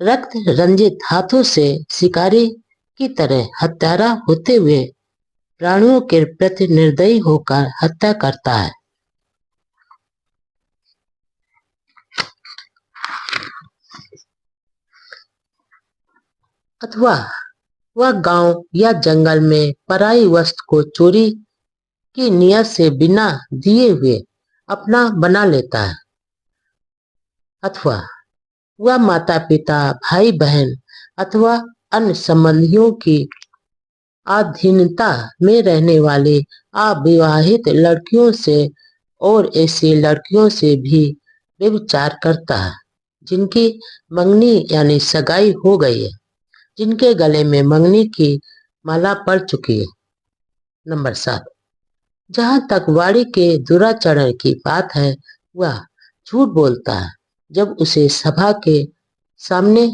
रक्त रंजित हाथों से शिकारी की तरह हत्यारा होते हुए प्राणियों के प्रति निर्दयी होकर हत्या करता है, अथवा वह गांव या जंगल में पराई वस्तु को चोरी की नियत से बिना दिए हुए अपना बना लेता है, अथवा वह माता पिता भाई बहन अथवा अन्य संबंधियों की अधीनता में रहने वाले अविवाहित लड़कियों से और ऐसी लड़कियों से भी व्यभिचार करता है जिनकी मंगनी यानी सगाई हो गई है, जिनके गले में मंगनी की माला पड़ चुकी है। नंबर 7, जहां तक वाणी के दुराचरण की बात है, वह झूठ बोलता है जब उसे सभा के सामने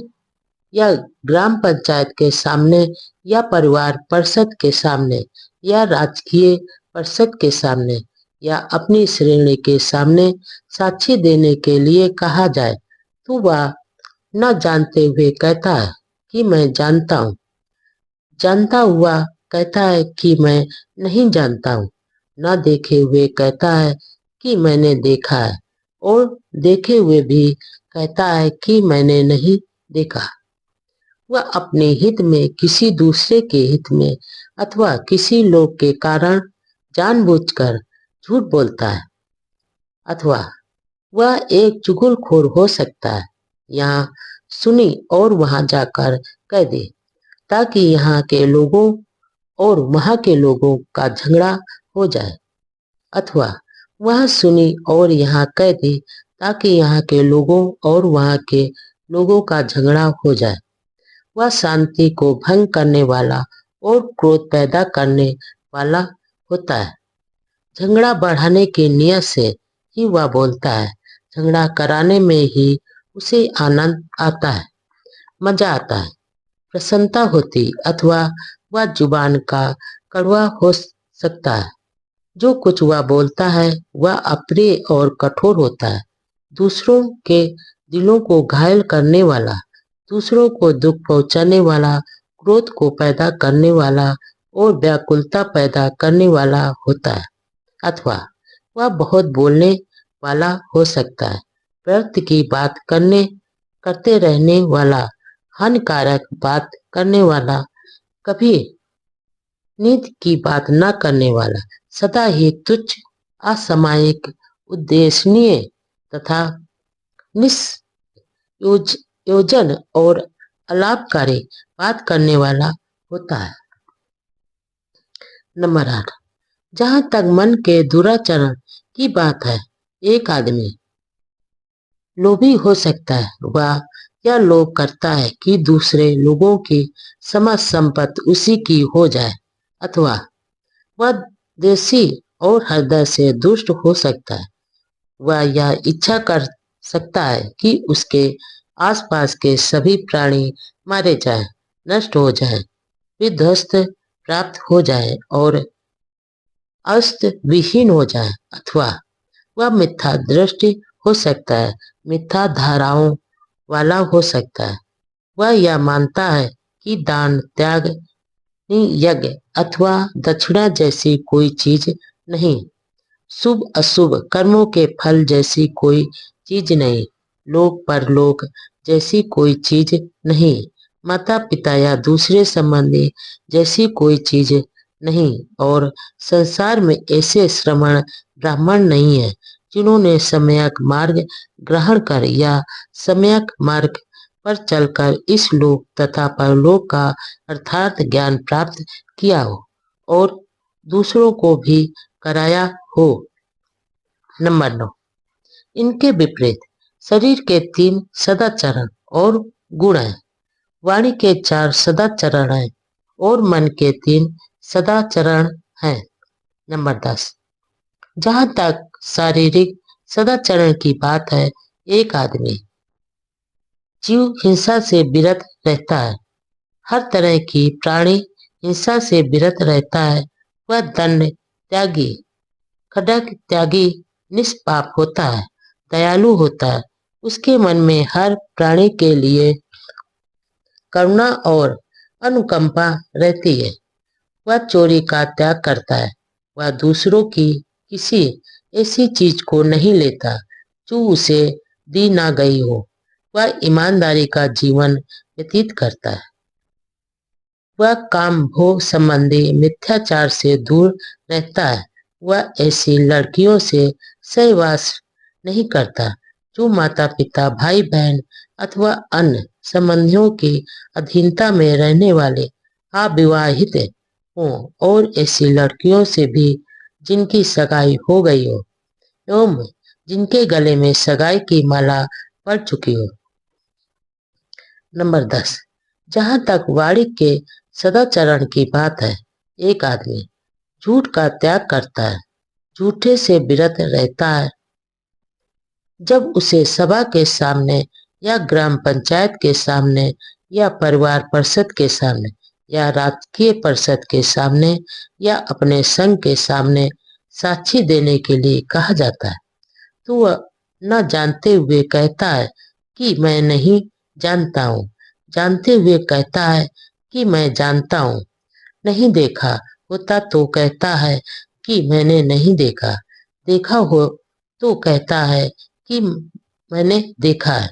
या ग्राम पंचायत के सामने या परिवार परिषद के सामने या राजकीय परिषद के सामने या अपनी श्रेणी के सामने साक्षी देने के लिए कहा जाए, तो वह न जानते हुए कहता है कि मैं जानता हूँ, जानता हुआ कहता है कि मैं नहीं जानता हूँ, न देखे हुए कहता है कि मैंने देखा है और देखे हुए भी कहता है कि मैंने नहीं देखा। वह अपने हित में किसी दूसरे के हित में अथवा किसी लोग के कारण जानबूझकर झूठ बोलता है, अथवा वह एक चुगलखोर हो सकता है, यहाँ सुनी और वहां जाकर कह दे ताकि यहाँ के लोगों और वहां के लोगों का झगड़ा हो जाए, अथवा वह सुनी और यहाँ कह दे ताकि यहाँ के लोगों और वहां के लोगों का झगड़ा हो जाए। वह शांति को भंग करने वाला और क्रोध पैदा करने वाला होता है। झगड़ा बढ़ाने की नियत से ही वह बोलता है, झगड़ा कराने में ही उसे आनंद आता है, मजा आता है, प्रसन्नता होती, अथवा वह जुबान का कड़वा हो सकता है। जो कुछ वह बोलता है वह अप्रिय और कठोर होता है, दूसरों के दिलों को घायल करने वाला, दूसरों को दुख पहुंचाने वाला, क्रोध को पैदा करने वाला और व्याकुलता पैदा करने वाला होता है, अथवा वह बहुत बोलने वाला हो सकता है, व्यर्थ की बात करते रहने वाला, हानिकारक बात करने वाला, कभी नीति की बात न करने वाला, सदा ही तुच्छ, असामयिक, उद्देश्यहीन तथा निष्प्रयोजन और अलाभकारी बात करने वाला होता है। नंबर 8, जहां तक मन के दुराचरण की बात है, एक आदमी लोभी हो सकता है। वह यह लोभ करता है कि दूसरे लोगों की समस्त संपत्ति उसी की हो जाए, अथवा वह देशी और हृदय से दुष्ट हो सकता है। वह यह इच्छा कर सकता है कि उसके आसपास के सभी प्राणी मारे जाएं, नष्ट हो जाएं, विध्वस्त प्राप्त हो जाए और अस्त विहीन हो जाए, अथवा वह मिथ्या दृष्टि हो सकता है, मिथ्या धाराओं वाला हो सकता है। वह यह मानता है कि दान, त्याग, यज्ञ अथवा दक्षिणा जैसी कोई चीज नहीं, शुभ अशुभ कर्मों के फल जैसी कोई चीज नहीं, लोक परलोक जैसी कोई चीज नहीं, माता पिता या दूसरे संबंधी जैसी कोई चीज नहीं, और संसार में ऐसे श्रमण ब्राह्मण नहीं है जिन्होंने सम्यक मार्ग ग्रहण कर या सम्यक मार्ग पर चलकर इस लोक तथा परलोक का अर्थात ज्ञान प्राप्त किया हो और दूसरों को भी कराया हो। नंबर 9, इनके विपरीत शरीर के 3 सदाचरण और गुण हैं, वाणी के 4 सदाचरण हैं और मन के 3 सदाचरण हैं। नंबर 10, जहां तक शारीरिक सदाचरण की बात है, एक आदमी जीव हिंसा से विरत रहता है, हर तरह की प्राणी हिंसा से विरत रहता है, वह दंड त्यागी, खड्ग त्यागी, निष्पाप होता है, दयालु होता है, उसके मन में हर प्राणी के लिए करुणा और अनुकंपा रहती है, वह चोरी का त्याग करता है, वह दूसरों की किसी ऐसी चीज को नहीं लेता जो उसे दी ना गई हो, वह ईमानदारी का जीवन व्यतीत करता है, वह काम भोग संबंधी मिथ्याचार से दूर रहता है, वह ऐसी लड़कियों से सहवास नहीं करता जो माता पिता, भाई बहन अथवा अन्य संबंधियों की अधीनता में रहने वाले अविवाहित हों, और ऐसी लड़कियों से भी जिनकी सगाई हो गई हो एवं जिनके गले में सगाई की माला पड़ चुकी हो। नंबर 10, जहां तक वाणी के सदाचरण की बात है, एक आदमी झूठ का त्याग करता है, झूठे से विरत रहता है, जब उसे सभा के सामने या ग्राम पंचायत के सामने या परिवार परिषद के सामने या राजकीय परिषद के सामने या अपने संघ के सामने साक्षी देने के लिए कहा जाता है, तो वह न जानते हुए कहता है कि मैं नहीं जानता हूँ, जानते हुए कहता है कि मैं जानता हूँ, नहीं देखा होता तो कहता है कि मैंने नहीं देखा, देखा हो तो कहता है कि मैंने देखा है।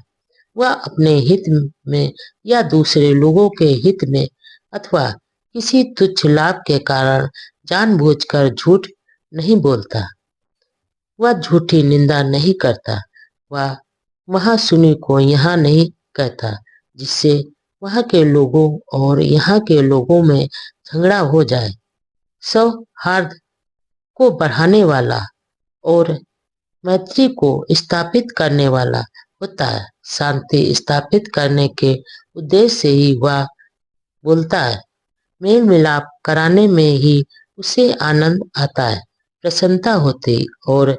वह अपने हित में या दूसरे लोगों के हित में अथवा किसी तुच्छ लाभ के कारण जानबूझकर झूठ नहीं बोलता, वह झूठी निंदा नहीं करता, वह वहां सुनी को यहाँ नहीं कहता जिससे वहां के लोगों और यहाँ के लोगों में झगड़ा हो जाए, सौहार्द को बढ़ाने वाला और मैत्री को स्थापित करने वाला होता है, शांति स्थापित करने के उद्देश्य से ही वह बोलता है, मेल मिलाप कराने में ही उसे आनंद आता है, प्रसन्नता होती और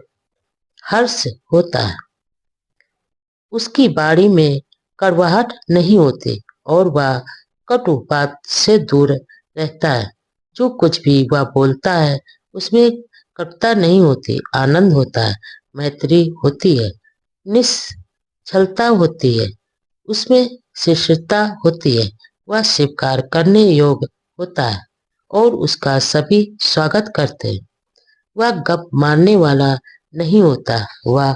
हर्ष होता है, उसकी बाड़ी में कड़वाहट नहीं होती और वह कटु बात से दूर रहता है, जो कुछ भी वह बोलता है उसमें कटुता नहीं होती, आनंद होता है, मैत्री होती है, निश्चलता होती है, उसमें शिष्टता होती है, वह स्वीकार करने योग्य होता है और उसका सभी स्वागत करते हैं, वह गप मारने वाला नहीं होता, वह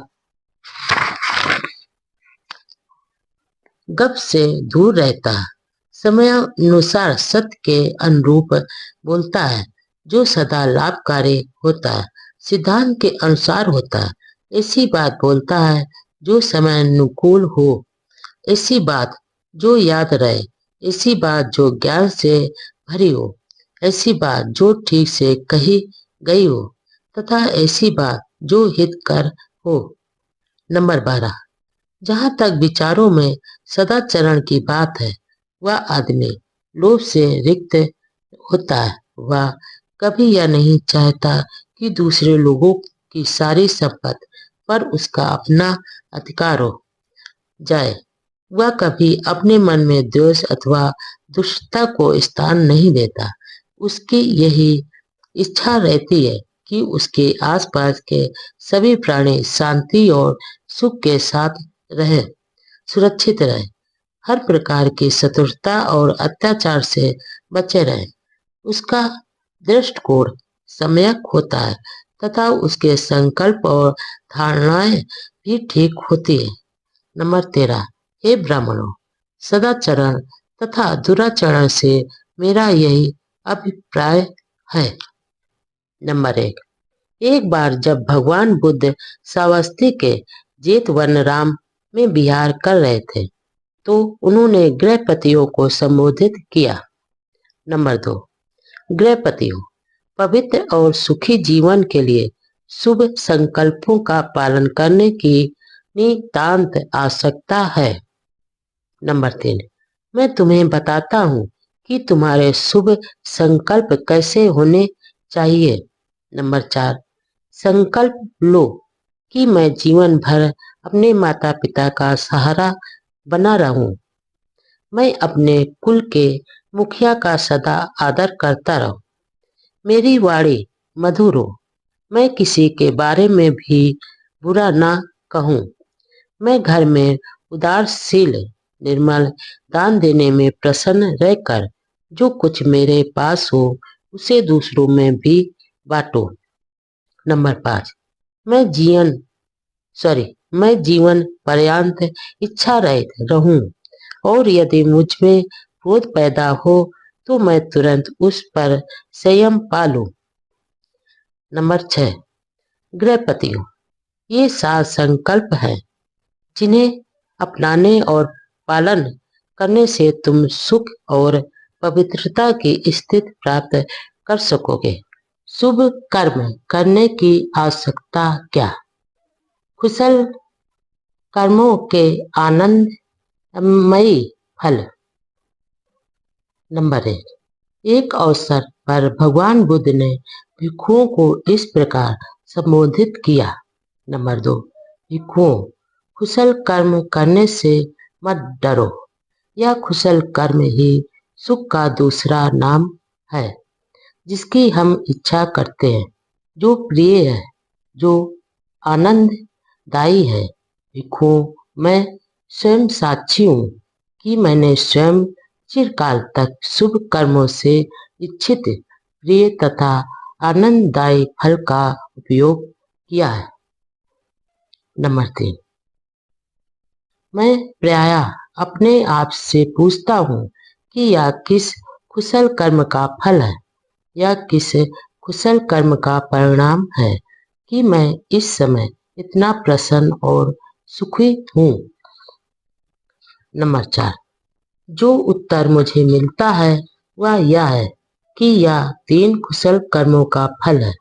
गप से दूर रहता है, समयानुसार सत्य के अनुरूप बोलता है, जो सदा लाभकारी होता है, सिद्धांत के अनुसार होता है, ऐसी बात बोलता है जो समय अनुकूल हो, ऐसी बात जो याद रहे, ऐसी बात जो ज्ञान से भरी हो, ऐसी बात जो ठीक से कही गई हो तथा ऐसी बात जो हितकर हो। नंबर 12, जहां तक विचारों में सदाचरण की बात है, वह आदमी लोभ से रिक्त होता है, वह कभी यह नहीं चाहता कि दूसरे लोगों की सारी संपत्ति पर उसका अपना अधिकार हो जाए, वह कभी अपने मन में द्वेष अथवा दुष्टता को स्थान नहीं देता। उसकी यही इच्छा रहती है कि उसके आसपास के सभी प्राणी शांति और सुख के साथ रहे, सुरक्षित रहे, हर प्रकार की शत्रुता और अत्याचार से बचे रहे। उसका दृष्टिकोण सम्यक होता है तथा उसके संकल्प और धारणाएं भी ठीक होती है। नंबर 13, हे ब्राह्मणों, सदाचरण तथा दुराचरण से मेरा यही अभिप्राय है। नंबर 1, एक बार जब भगवान बुद्ध श्रावस्ती के जेतवनराम में विहार कर रहे थे तो उन्होंने गृहपतियों को संबोधित किया। नंबर 2, गृहपतियों, पवित्र और सुखी जीवन के लिए शुभ संकल्पों का पालन करने की नितांत आवश्यकता है। नंबर 3, मैं तुम्हें बताता हूँ कि तुम्हारे शुभ संकल्प कैसे होने चाहिए। नंबर 4, संकल्प लो कि मैं जीवन भर अपने माता पिता का सहारा बना रहूं। मैं अपने कुल के मुखिया का सदा आदर करता रहूं। मेरी वाणी मधुर हो। मैं किसी के बारे में भी बुरा ना कहूं। मैं घर में उदारशील, निर्मल, दान देने में प्रसन्न रहकर जो कुछ मेरे पास हो उसे दूसरों में भी बांटूं। नंबर 5, मैं जीवन पर्यंत इच्छा रहित रहूं और यदि मुझ में क्रोध पैदा हो तो मैं तुरंत उस पर संयम पालूं। नंबर 6, गृहपतियों, ये 7 संकल्प हैं जिन्हें अपनाने और पालन करने से तुम सुख और पवित्रता की स्थिति प्राप्त कर सकोगे। शुभ कर्म करने की आवश्यकता क्या? कुशल कर्मों के आनंदमयी फल। नंबर 1, एक अवसर पर भगवान बुद्ध ने भिक्षुओं को इस प्रकार संबोधित किया। नंबर 2, भिक्षुओं, कुशल कर्म करने से मत डरो। यह कुशल कर्म ही सुख का दूसरा नाम है, जिसकी हम इच्छा करते हैं, जो प्रिय है, जो आनंददायी है। भिक्षुओं, मैं स्वयं साक्षी हूँ कि मैंने स्वयं चिरकाल तक शुभ कर्मों से इच्छित प्रिय तथा आनंददायी फल का उपयोग किया है। नंबर 3, मैं प्रायः अपने आप से पूछता हूँ कि यह किस कुशल कर्म का फल है, यह किस कुशल कर्म का परिणाम है कि मैं इस समय इतना प्रसन्न और सुखी हूँ। नंबर 4, जो उत्तर मुझे मिलता है वह यह है कि यह 3 कुशल कर्मों का फल है।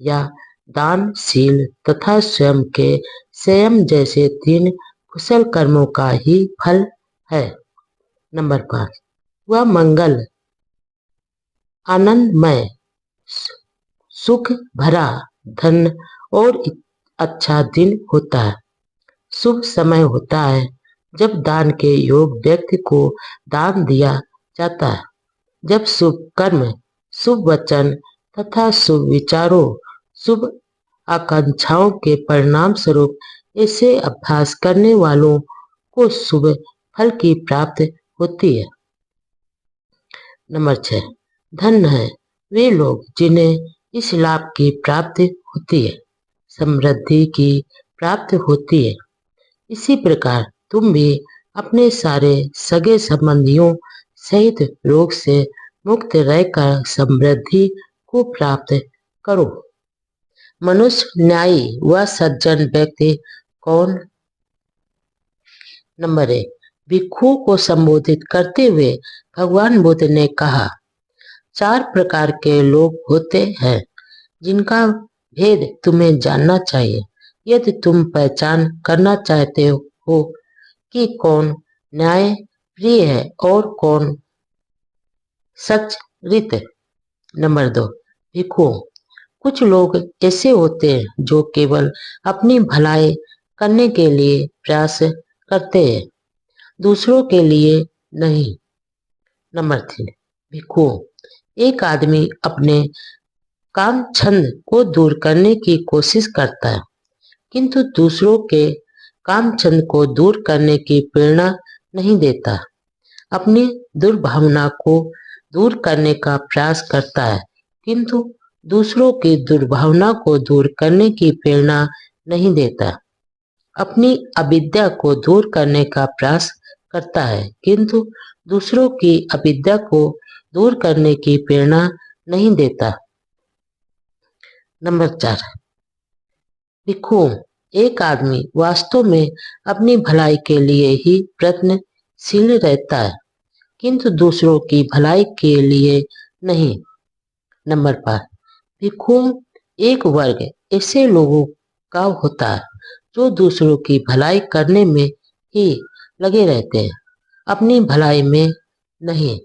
यह दान, शील तथा स्वयं के संयम जैसे 3 कुशल कर्मों का ही फल है। नंबर 5, वह मंगल, आनंदमय, सुख भरा, धन और अच्छा दिन होता है। शुभ समय होता है जब दान के योग व्यक्ति को दान दिया जाता है। जब शुभ कर्म, शुभ वचन तथा शुभ विचारों, शुभ आकांक्षाओं के परिणाम स्वरूप ऐसे अभ्यास करने वालों को शुभ फल की प्राप्ति होती है। नंबर 6, धन है वे लोग जिन्हें इस लाभ की प्राप्ति होती है, समृद्धि की प्राप्ति होती है। इसी प्रकार तुम भी अपने सारे सगे संबंधियों सहित रोग से मुक्त रहकर समृद्धि को प्राप्त करो। मनुष्य न्यायी व सज्जन व्यक्ति कौन? नंबर 1, भिक्षुओं को संबोधित करते हुए भगवान बुद्ध ने कहा, 4 प्रकार के लोग होते हैं जिनका भेद तुम्हें जानना चाहिए। यदि तुम पहचान करना चाहते हो कि कौन न्याय प्रिय है और कौन सच्चरित्र। नंबर 2, भिक्षुओं, कुछ लोग ऐसे होते हैं जो केवल अपनी भलाई करने के लिए प्रयास करते हैं। दूसरों के लिए नहीं। नंबर 3, भिक्षु। एक आदमी अपने काम छंद को दूर करने की कोशिश करता है, किंतु दूसरों के काम छंद को दूर करने की प्रेरणा नहीं देता। अपनी दुर्भावना को दूर करने का प्रयास करता है, किंतु दूसरों की दुर्भावना को दूर करने की प्रेरणा नहीं देता। अपनी अविद्या को दूर करने का प्रयास करता है, किंतु दूसरों की अविद्या को दूर करने की प्रेरणा नहीं देता। नंबर 4, भिक्षु। एक आदमी वास्तव में अपनी भलाई के लिए ही प्रयत्नशील रहता है, किंतु दूसरों की भलाई के लिए नहीं। नंबर 5, भिक्षु एक वर्ग ऐसे लोगों का होता है जो दूसरों की भलाई करने में ही लगे रहते हैं, अपनी भलाई में नहीं।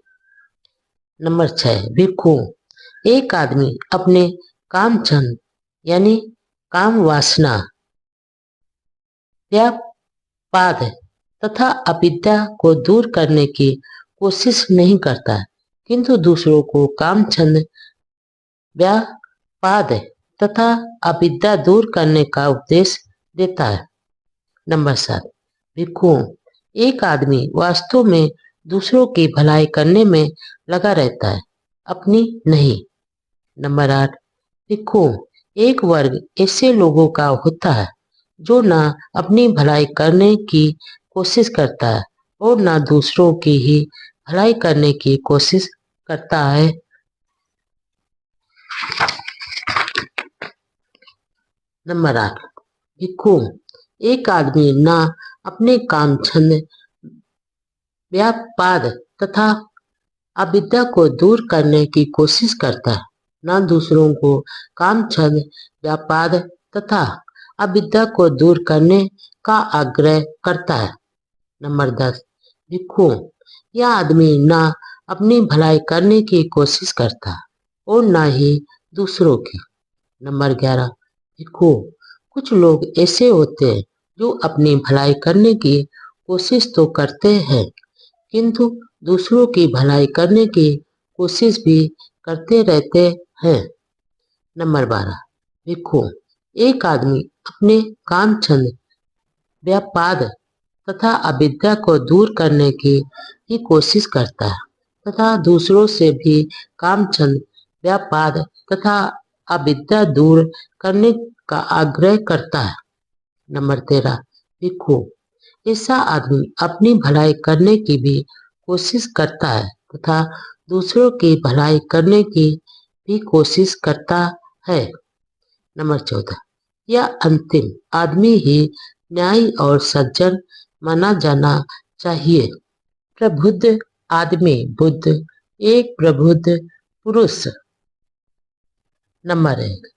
नंबर 6, भिक्षु। एक आदमी अपने काम छंद यानी काम वासना, व्यापाद तथा अविद्या को दूर करने की कोशिश नहीं करता, किंतु दूसरों को काम छंद, व्यापाद तथा अविद्या दूर करने का उपदेश देता है। नंबर 7, भिक्षु। एक आदमी वास्तव में दूसरों की भलाई करने में लगा रहता है, अपनी नहीं। नंबर 8, भिक्षु। एक वर्ग ऐसे लोगों का होता है जो ना अपनी भलाई करने की कोशिश करता है और ना दूसरों की ही भलाई करने की कोशिश करता है। नंबर 8, भिक्षु। एक आदमी ना अपने काम छंद, व्यापाद तथा अविद्या को दूर करने की कोशिश करता है, ना दूसरों को काम छंद, व्यापाद तथा अविद्या को दूर करने का आग्रह करता है। नंबर 10, भिक्षु। यह आदमी ना अपनी भलाई करने की कोशिश करता और ना ही दूसरों की। नंबर 11, भिक्षु। कुछ लोग ऐसे होते हैं जो अपनी भलाई करने की कोशिश तो करते हैं, किंतु दूसरों की भलाई करने की कोशिश भी करते रहते हैं। नंबर 12, भिक्षु। एक आदमी अपने काम छंद, व्यापाद तथा अविद्या को दूर करने की ही कोशिश करता है तथा दूसरों से भी काम छंद, व्यापाद तथा अविद्या दूर करने का आग्रह करता है। नंबर 13, भिक्षु। ऐसा आदमी अपनी भलाई करने की भी कोशिश करता है तथा दूसरों की भलाई करने की भी कोशिश करता है। नंबर 14, यह अंतिम आदमी ही न्यायी और सज्जन माना जाना चाहिए। प्रबुद्ध आदमी बुद्ध, एक प्रबुद्ध पुरुष। नंबर 1,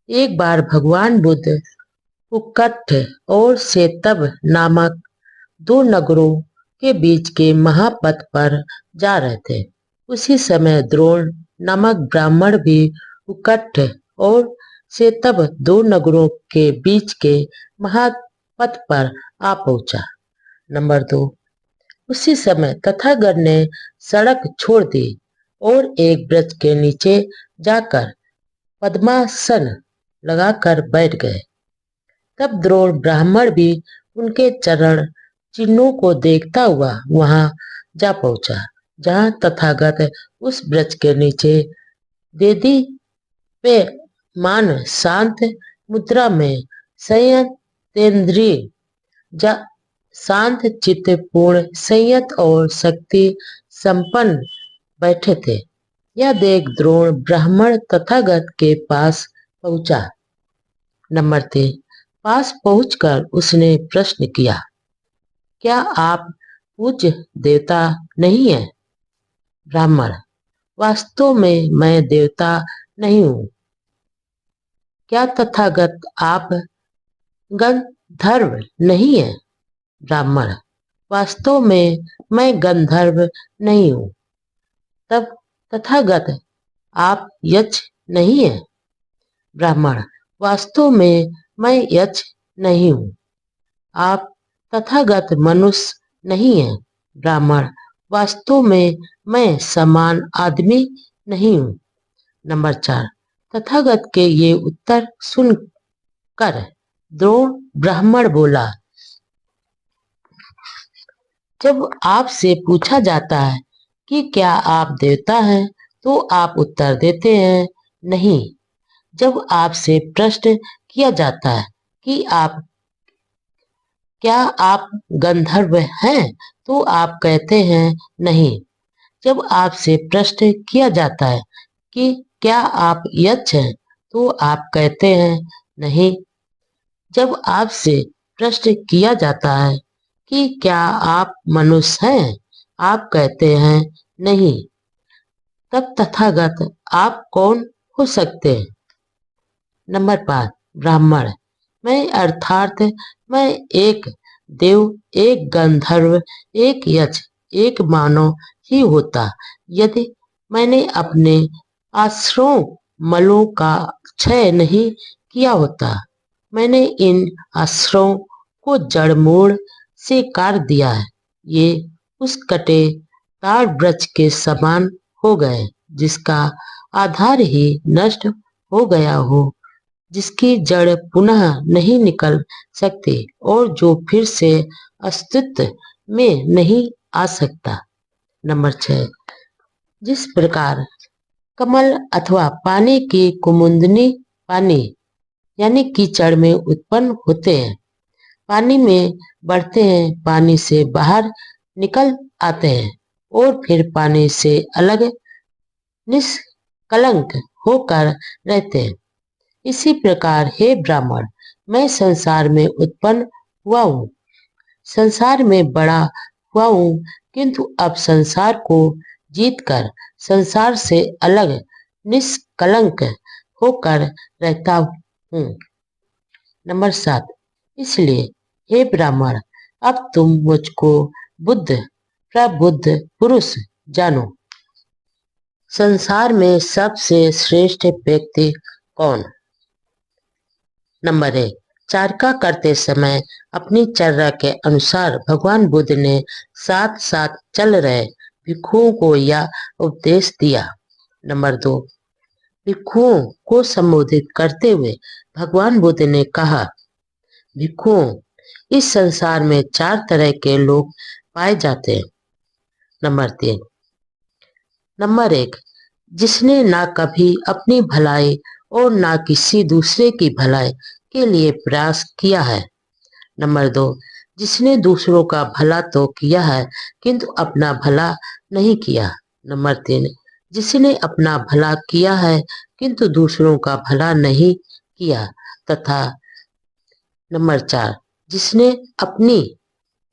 एक बार भगवान बुद्ध उक्कठ और सेतब नामक 2 नगरों के बीच के महापथ पर जा रहे थे। उसी समय द्रोण नामक ब्राह्मण भी उक्कठ और सेतब 2 नगरों के बीच के महापथ पर आ पहुंचा। नंबर 2, उसी समय तथागत ने सड़क छोड़ दी और एक वृक्ष के नीचे जाकर पद्मासन लगाकर बैठ गए। तब द्रोण ब्राह्मण भी उनके चरण चिन्हों को देखता हुआ वहां जा पहुंचा, जहां तथागत उस वृक्ष के नीचे देदी पे मान शांत मुद्रा में संयतेंद्रिय शांत चित्त पूर्ण संयत और शक्ति संपन्न बैठे थे। यह देख द्रोण ब्राह्मण तथागत के पास पहुंचा। नंबर 3, पास पहुंचकर उसने प्रश्न किया, क्या आप पूज्य देवता नहीं हैं? ब्राह्मण, वास्तव में मैं देवता नहीं हूं। क्या तथागत आप गंधर्व नहीं है? ब्राह्मण, वास्तव में मैं गंधर्व नहीं हूं। तब तथागत आप यक्ष नहीं है? ब्राह्मण, वास्तव में मैं यक्ष नहीं हूं। आप तथागत मनुष्य नहीं है। ब्राह्मण, वास्तव में मैं समान आदमी नहीं हूँ। नंबर 4, तथागत के ये उत्तर सुनकर द्रोण ब्राह्मण बोला, जब आपसे पूछा जाता है कि क्या आप देवता हैं, तो आप उत्तर देते हैं नहीं। जब आपसे प्रश्न किया जाता है कि क्या आप गंधर्व हैं, तो आप कहते हैं नहीं। जब आपसे प्रश्न किया जाता है कि क्या आप यक्ष हैं, तो आप कहते हैं नहीं। जब आपसे प्रश्न किया जाता है कि क्या आप मनुष्य हैं, आप कहते हैं नहीं। तब तथागत आप कौन हो सकते हैं? नंबर 5, ब्राह्मण, मैं अर्थात मैं एक देव, एक गंधर्व, एक यक्ष, एक मानव ही होता यदि मैंने अपने आश्रयों मलों का क्षय नहीं किया होता। मैंने इन आश्रयों को जड़ मूल से काट दिया है। ये उस कटे ताड़ वृक्ष के समान हो गए जिसका आधार ही नष्ट हो गया हो, जिसकी जड़ पुनः नहीं निकल सकती और जो फिर से अस्तित्व में नहीं आ सकता। नंबर 6, जिस प्रकार कमल अथवा पानी की कुमुदनी पानी यानी कीचड़ में उत्पन्न होते हैं, पानी में बढ़ते हैं, पानी से बाहर निकल आते हैं और फिर पानी से अलग निष्कलंक होकर रहते हैं, इसी प्रकार हे ब्राह्मण, मैं संसार में उत्पन्न हुआ हूँ, संसार में बड़ा हुआ हूँ, किंतु अब संसार को जीतकर संसार से अलग निष्कलंक होकर रहता हूँ। नंबर 7, इसलिए हे ब्राह्मण, अब तुम मुझको बुद्ध प्रबुद्ध पुरुष जानो। संसार में सबसे श्रेष्ठ व्यक्ति कौन? नंबर 1, चारका करते समय अपनी चर्या के अनुसार भगवान बुद्ध ने साथ साथ चल रहे भिक्षुओं को यह उपदेश दिया। नंबर 2, भिक्षुओं को संबोधित करते हुए भगवान बुद्ध ने कहा, भिक्षुओं, इस संसार में 4 तरह के लोग पाए जाते हैं। नंबर 3, नंबर 1, जिसने ना कभी अपनी भलाई और ना किसी दूसरे की भलाई के लिए प्रयास किया है। नंबर 2, जिसने दूसरों का भला तो किया है किंतु अपना भला नहीं किया। नंबर 3, जिसने अपना भला किया है किंतु दूसरों का भला नहीं किया। तथा नंबर 4, जिसने अपनी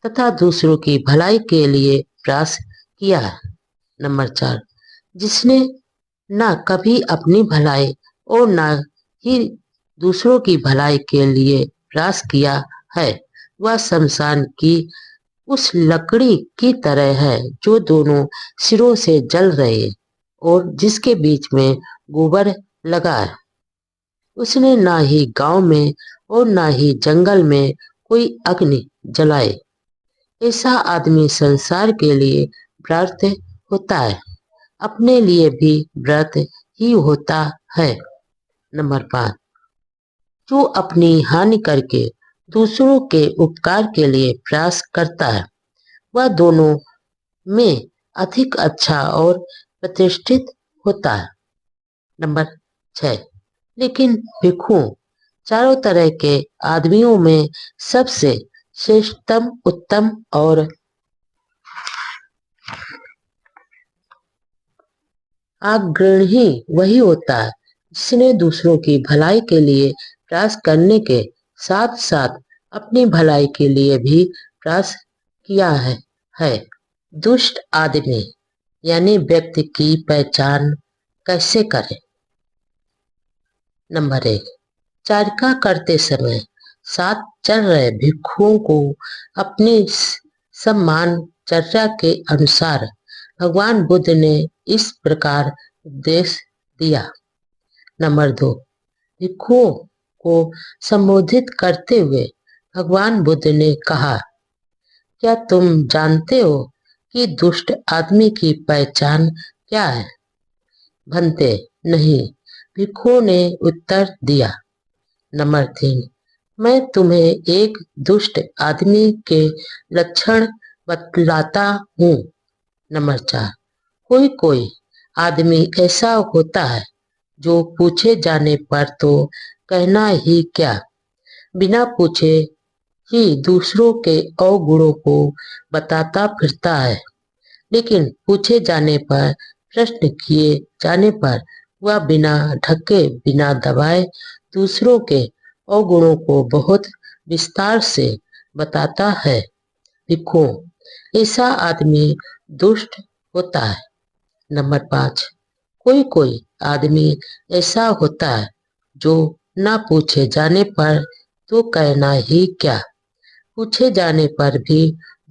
तथा दूसरों की भलाई के लिए प्रयास किया है। नंबर 4, जिसने ना कभी अपनी भलाई और ना ही दूसरों की भलाई के लिए प्रयास किया है, वह शमशान की उस लकड़ी की तरह है जो दोनों सिरों से जल रही है और जिसके बीच में गोबर लगा है। उसने ना ही गांव में और ना ही जंगल में कोई अग्नि जलाई। ऐसा आदमी संसार के लिए व्रत होता है, अपने लिए भी व्रत ही होता है। नंबर 5, जो अपनी हानि करके दूसरों के उपकार के लिए प्रयास करता है, वह दोनों में अधिक अच्छा और प्रतिष्ठित होता है। नंबर 6, लेकिन भिक्षुओं, चारों तरह के आदमियों में सबसे श्रेष्ठतम, उत्तम और अग्रणी वही होता है जिसने दूसरों की भलाई के लिए प्रयास करने के साथ साथ अपनी भलाई के लिए भी प्रयास किया है। दुष्ट आदमी यानी व्यक्ति की पहचान कैसे करें? नंबर 1, चारिका करते समय साथ चल रहे भिक्षुओं को अपनी सम्मान चर्चा के अनुसार भगवान बुद्ध ने इस प्रकार उपदेश दिया। नंबर 2, भिक्षुओं को संबोधित करते हुए भगवान बुद्ध ने कहा, क्या तुम जानते हो कि दुष्ट आदमी की पहचान क्या है? भन्ते, नहीं, भिक्षु ने उत्तर दिया। नंबर 3, मैं तुम्हें एक दुष्ट आदमी के लक्षण बतलाता हूँ। नंबर 4, कोई कोई आदमी ऐसा होता है जो पूछे जाने पर तो कहना ही क्या, बिना पूछे ही दूसरों के अवगुणों को बताता फिरता है, लेकिन पूछे जाने पर, प्रश्न किए जाने पर वह बिना ढके बिना दबाए दूसरों के अवगुणों को बहुत विस्तार से बताता है। देखो, ऐसा आदमी दुष्ट होता है। नंबर 5, कोई कोई आदमी ऐसा होता है जो ना पूछे जाने पर तो कहना ही क्या, पूछे जाने पर भी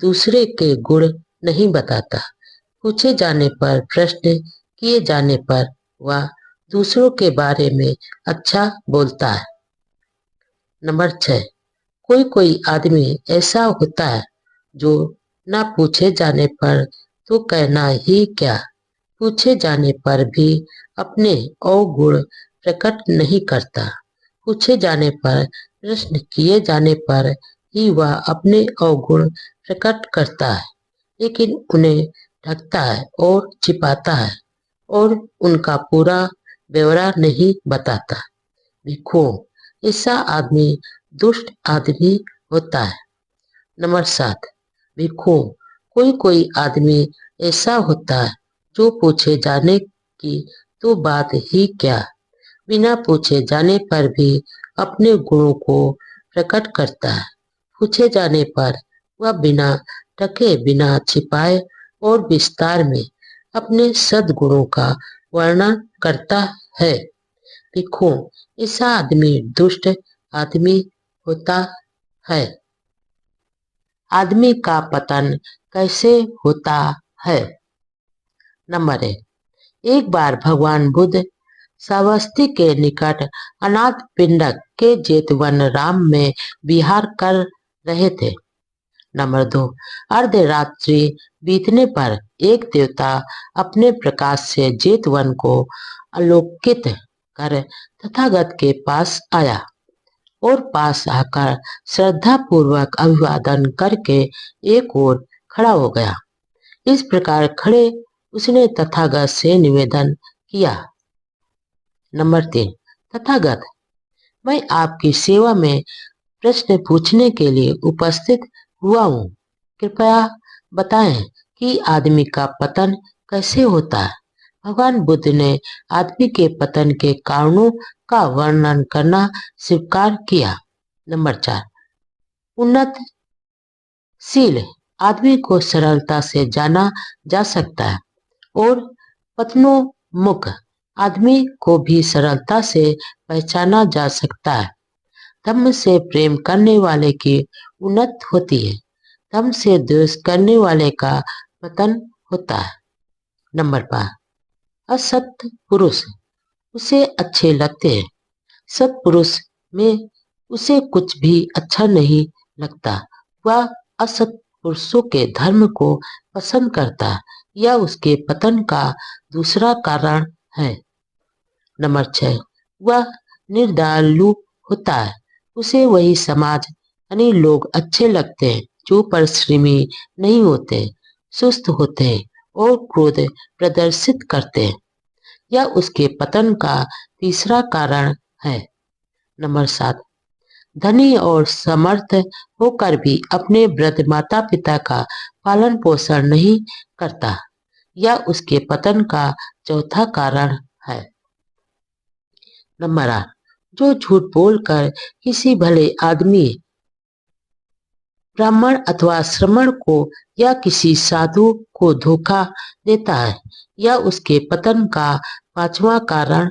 दूसरे के गुण नहीं बताता, पूछे जाने पर, प्रश्न किए जाने पर वह दूसरों के बारे में अच्छा बोलता है। नंबर 6, कोई कोई आदमी ऐसा होता है जो ना पूछे जाने पर तो कहना ही क्या, पूछे जाने पर भी अपने अवगुण प्रकट नहीं करता, पूछे जाने पर, प्रश्न किए जाने पर ही वह अपने अवगुण प्रकट करता है, लेकिन उन्हें ढकता है और छिपाता है और उनका पूरा ब्यौरा नहीं बताता। देखो, ऐसा आदमी दुष्ट आदमी होता है। नंबर 7, देखो, कोई कोई आदमी ऐसा होता है जो पूछे जाने की तो बात ही क्या, बिना पूछे जाने पर भी अपने गुणों को प्रकट करता है, पूछे जाने पर वह बिना ढके बिना छिपाए और विस्तार में अपने सद्गुणों का वर्णन करता है। देखो, ऐसा आदमी दुष्ट आदमी होता है। आदमी का पतन कैसे होता है? नंबर 1, एक बार भगवान बुद्ध श्रावस्ती के निकट अनाथ पिंडक के जेतवन राम में विहार कर रहे थे। नंबर 2, अर्धरात्रि बीतने पर एक देवता अपने प्रकाश से जेतवन को आलोकित कर तथागत के पास आया और पास आकर श्रद्धा पूर्वक अभिवादन करके एक ओर खड़ा हो गया। इस प्रकार खड़े उसने तथागत से निवेदन किया। नंबर 3, तथागत, मैं आपकी सेवा में प्रश्न पूछने के लिए उपस्थित हुआ हूँ। कृपया बताएं कि आदमी का पतन कैसे होता है। भगवान बुद्ध ने आदमी के पतन के कारणों का वर्णन करना स्वीकार किया। नंबर 4, उन्नतशील आदमी को सरलता से जाना जा सकता है और पतनोन्मुख आदमी को भी सरलता से पहचाना जा सकता है। धम्म से प्रेम करने वाले की उन्नति होती है, धम्म से द्वेष करने वाले का पतन होता है। नंबर 5, असत पुरुष उसे अच्छे लगते हैं, सत्पुरुष में उसे कुछ भी अच्छा नहीं लगता। वह असत पुरुषों के धर्म को पसंद करता है, यह उसके पतन का दूसरा कारण है। नंबर 6, वह निर्दयलु होता है, उसे वही समाज यानी लोग अच्छे लगते हैं जो परिश्रमी नहीं होते, सुस्त होते हैं और क्रोध प्रदर्शित करते हैं, यह उसके पतन का तीसरा कारण है। नंबर 7, धनी और समर्थ होकर भी अपने वृद्ध माता पिता का पालन पोषण नहीं करता, यह उसके पतन का चौथा कारण है। नंबर 8, जो झूठ बोलकर किसी भले आदमी, ब्राह्मण अथवा श्रमण को या किसी साधु को धोखा देता है, यह उसके पतन का पांचवा कारण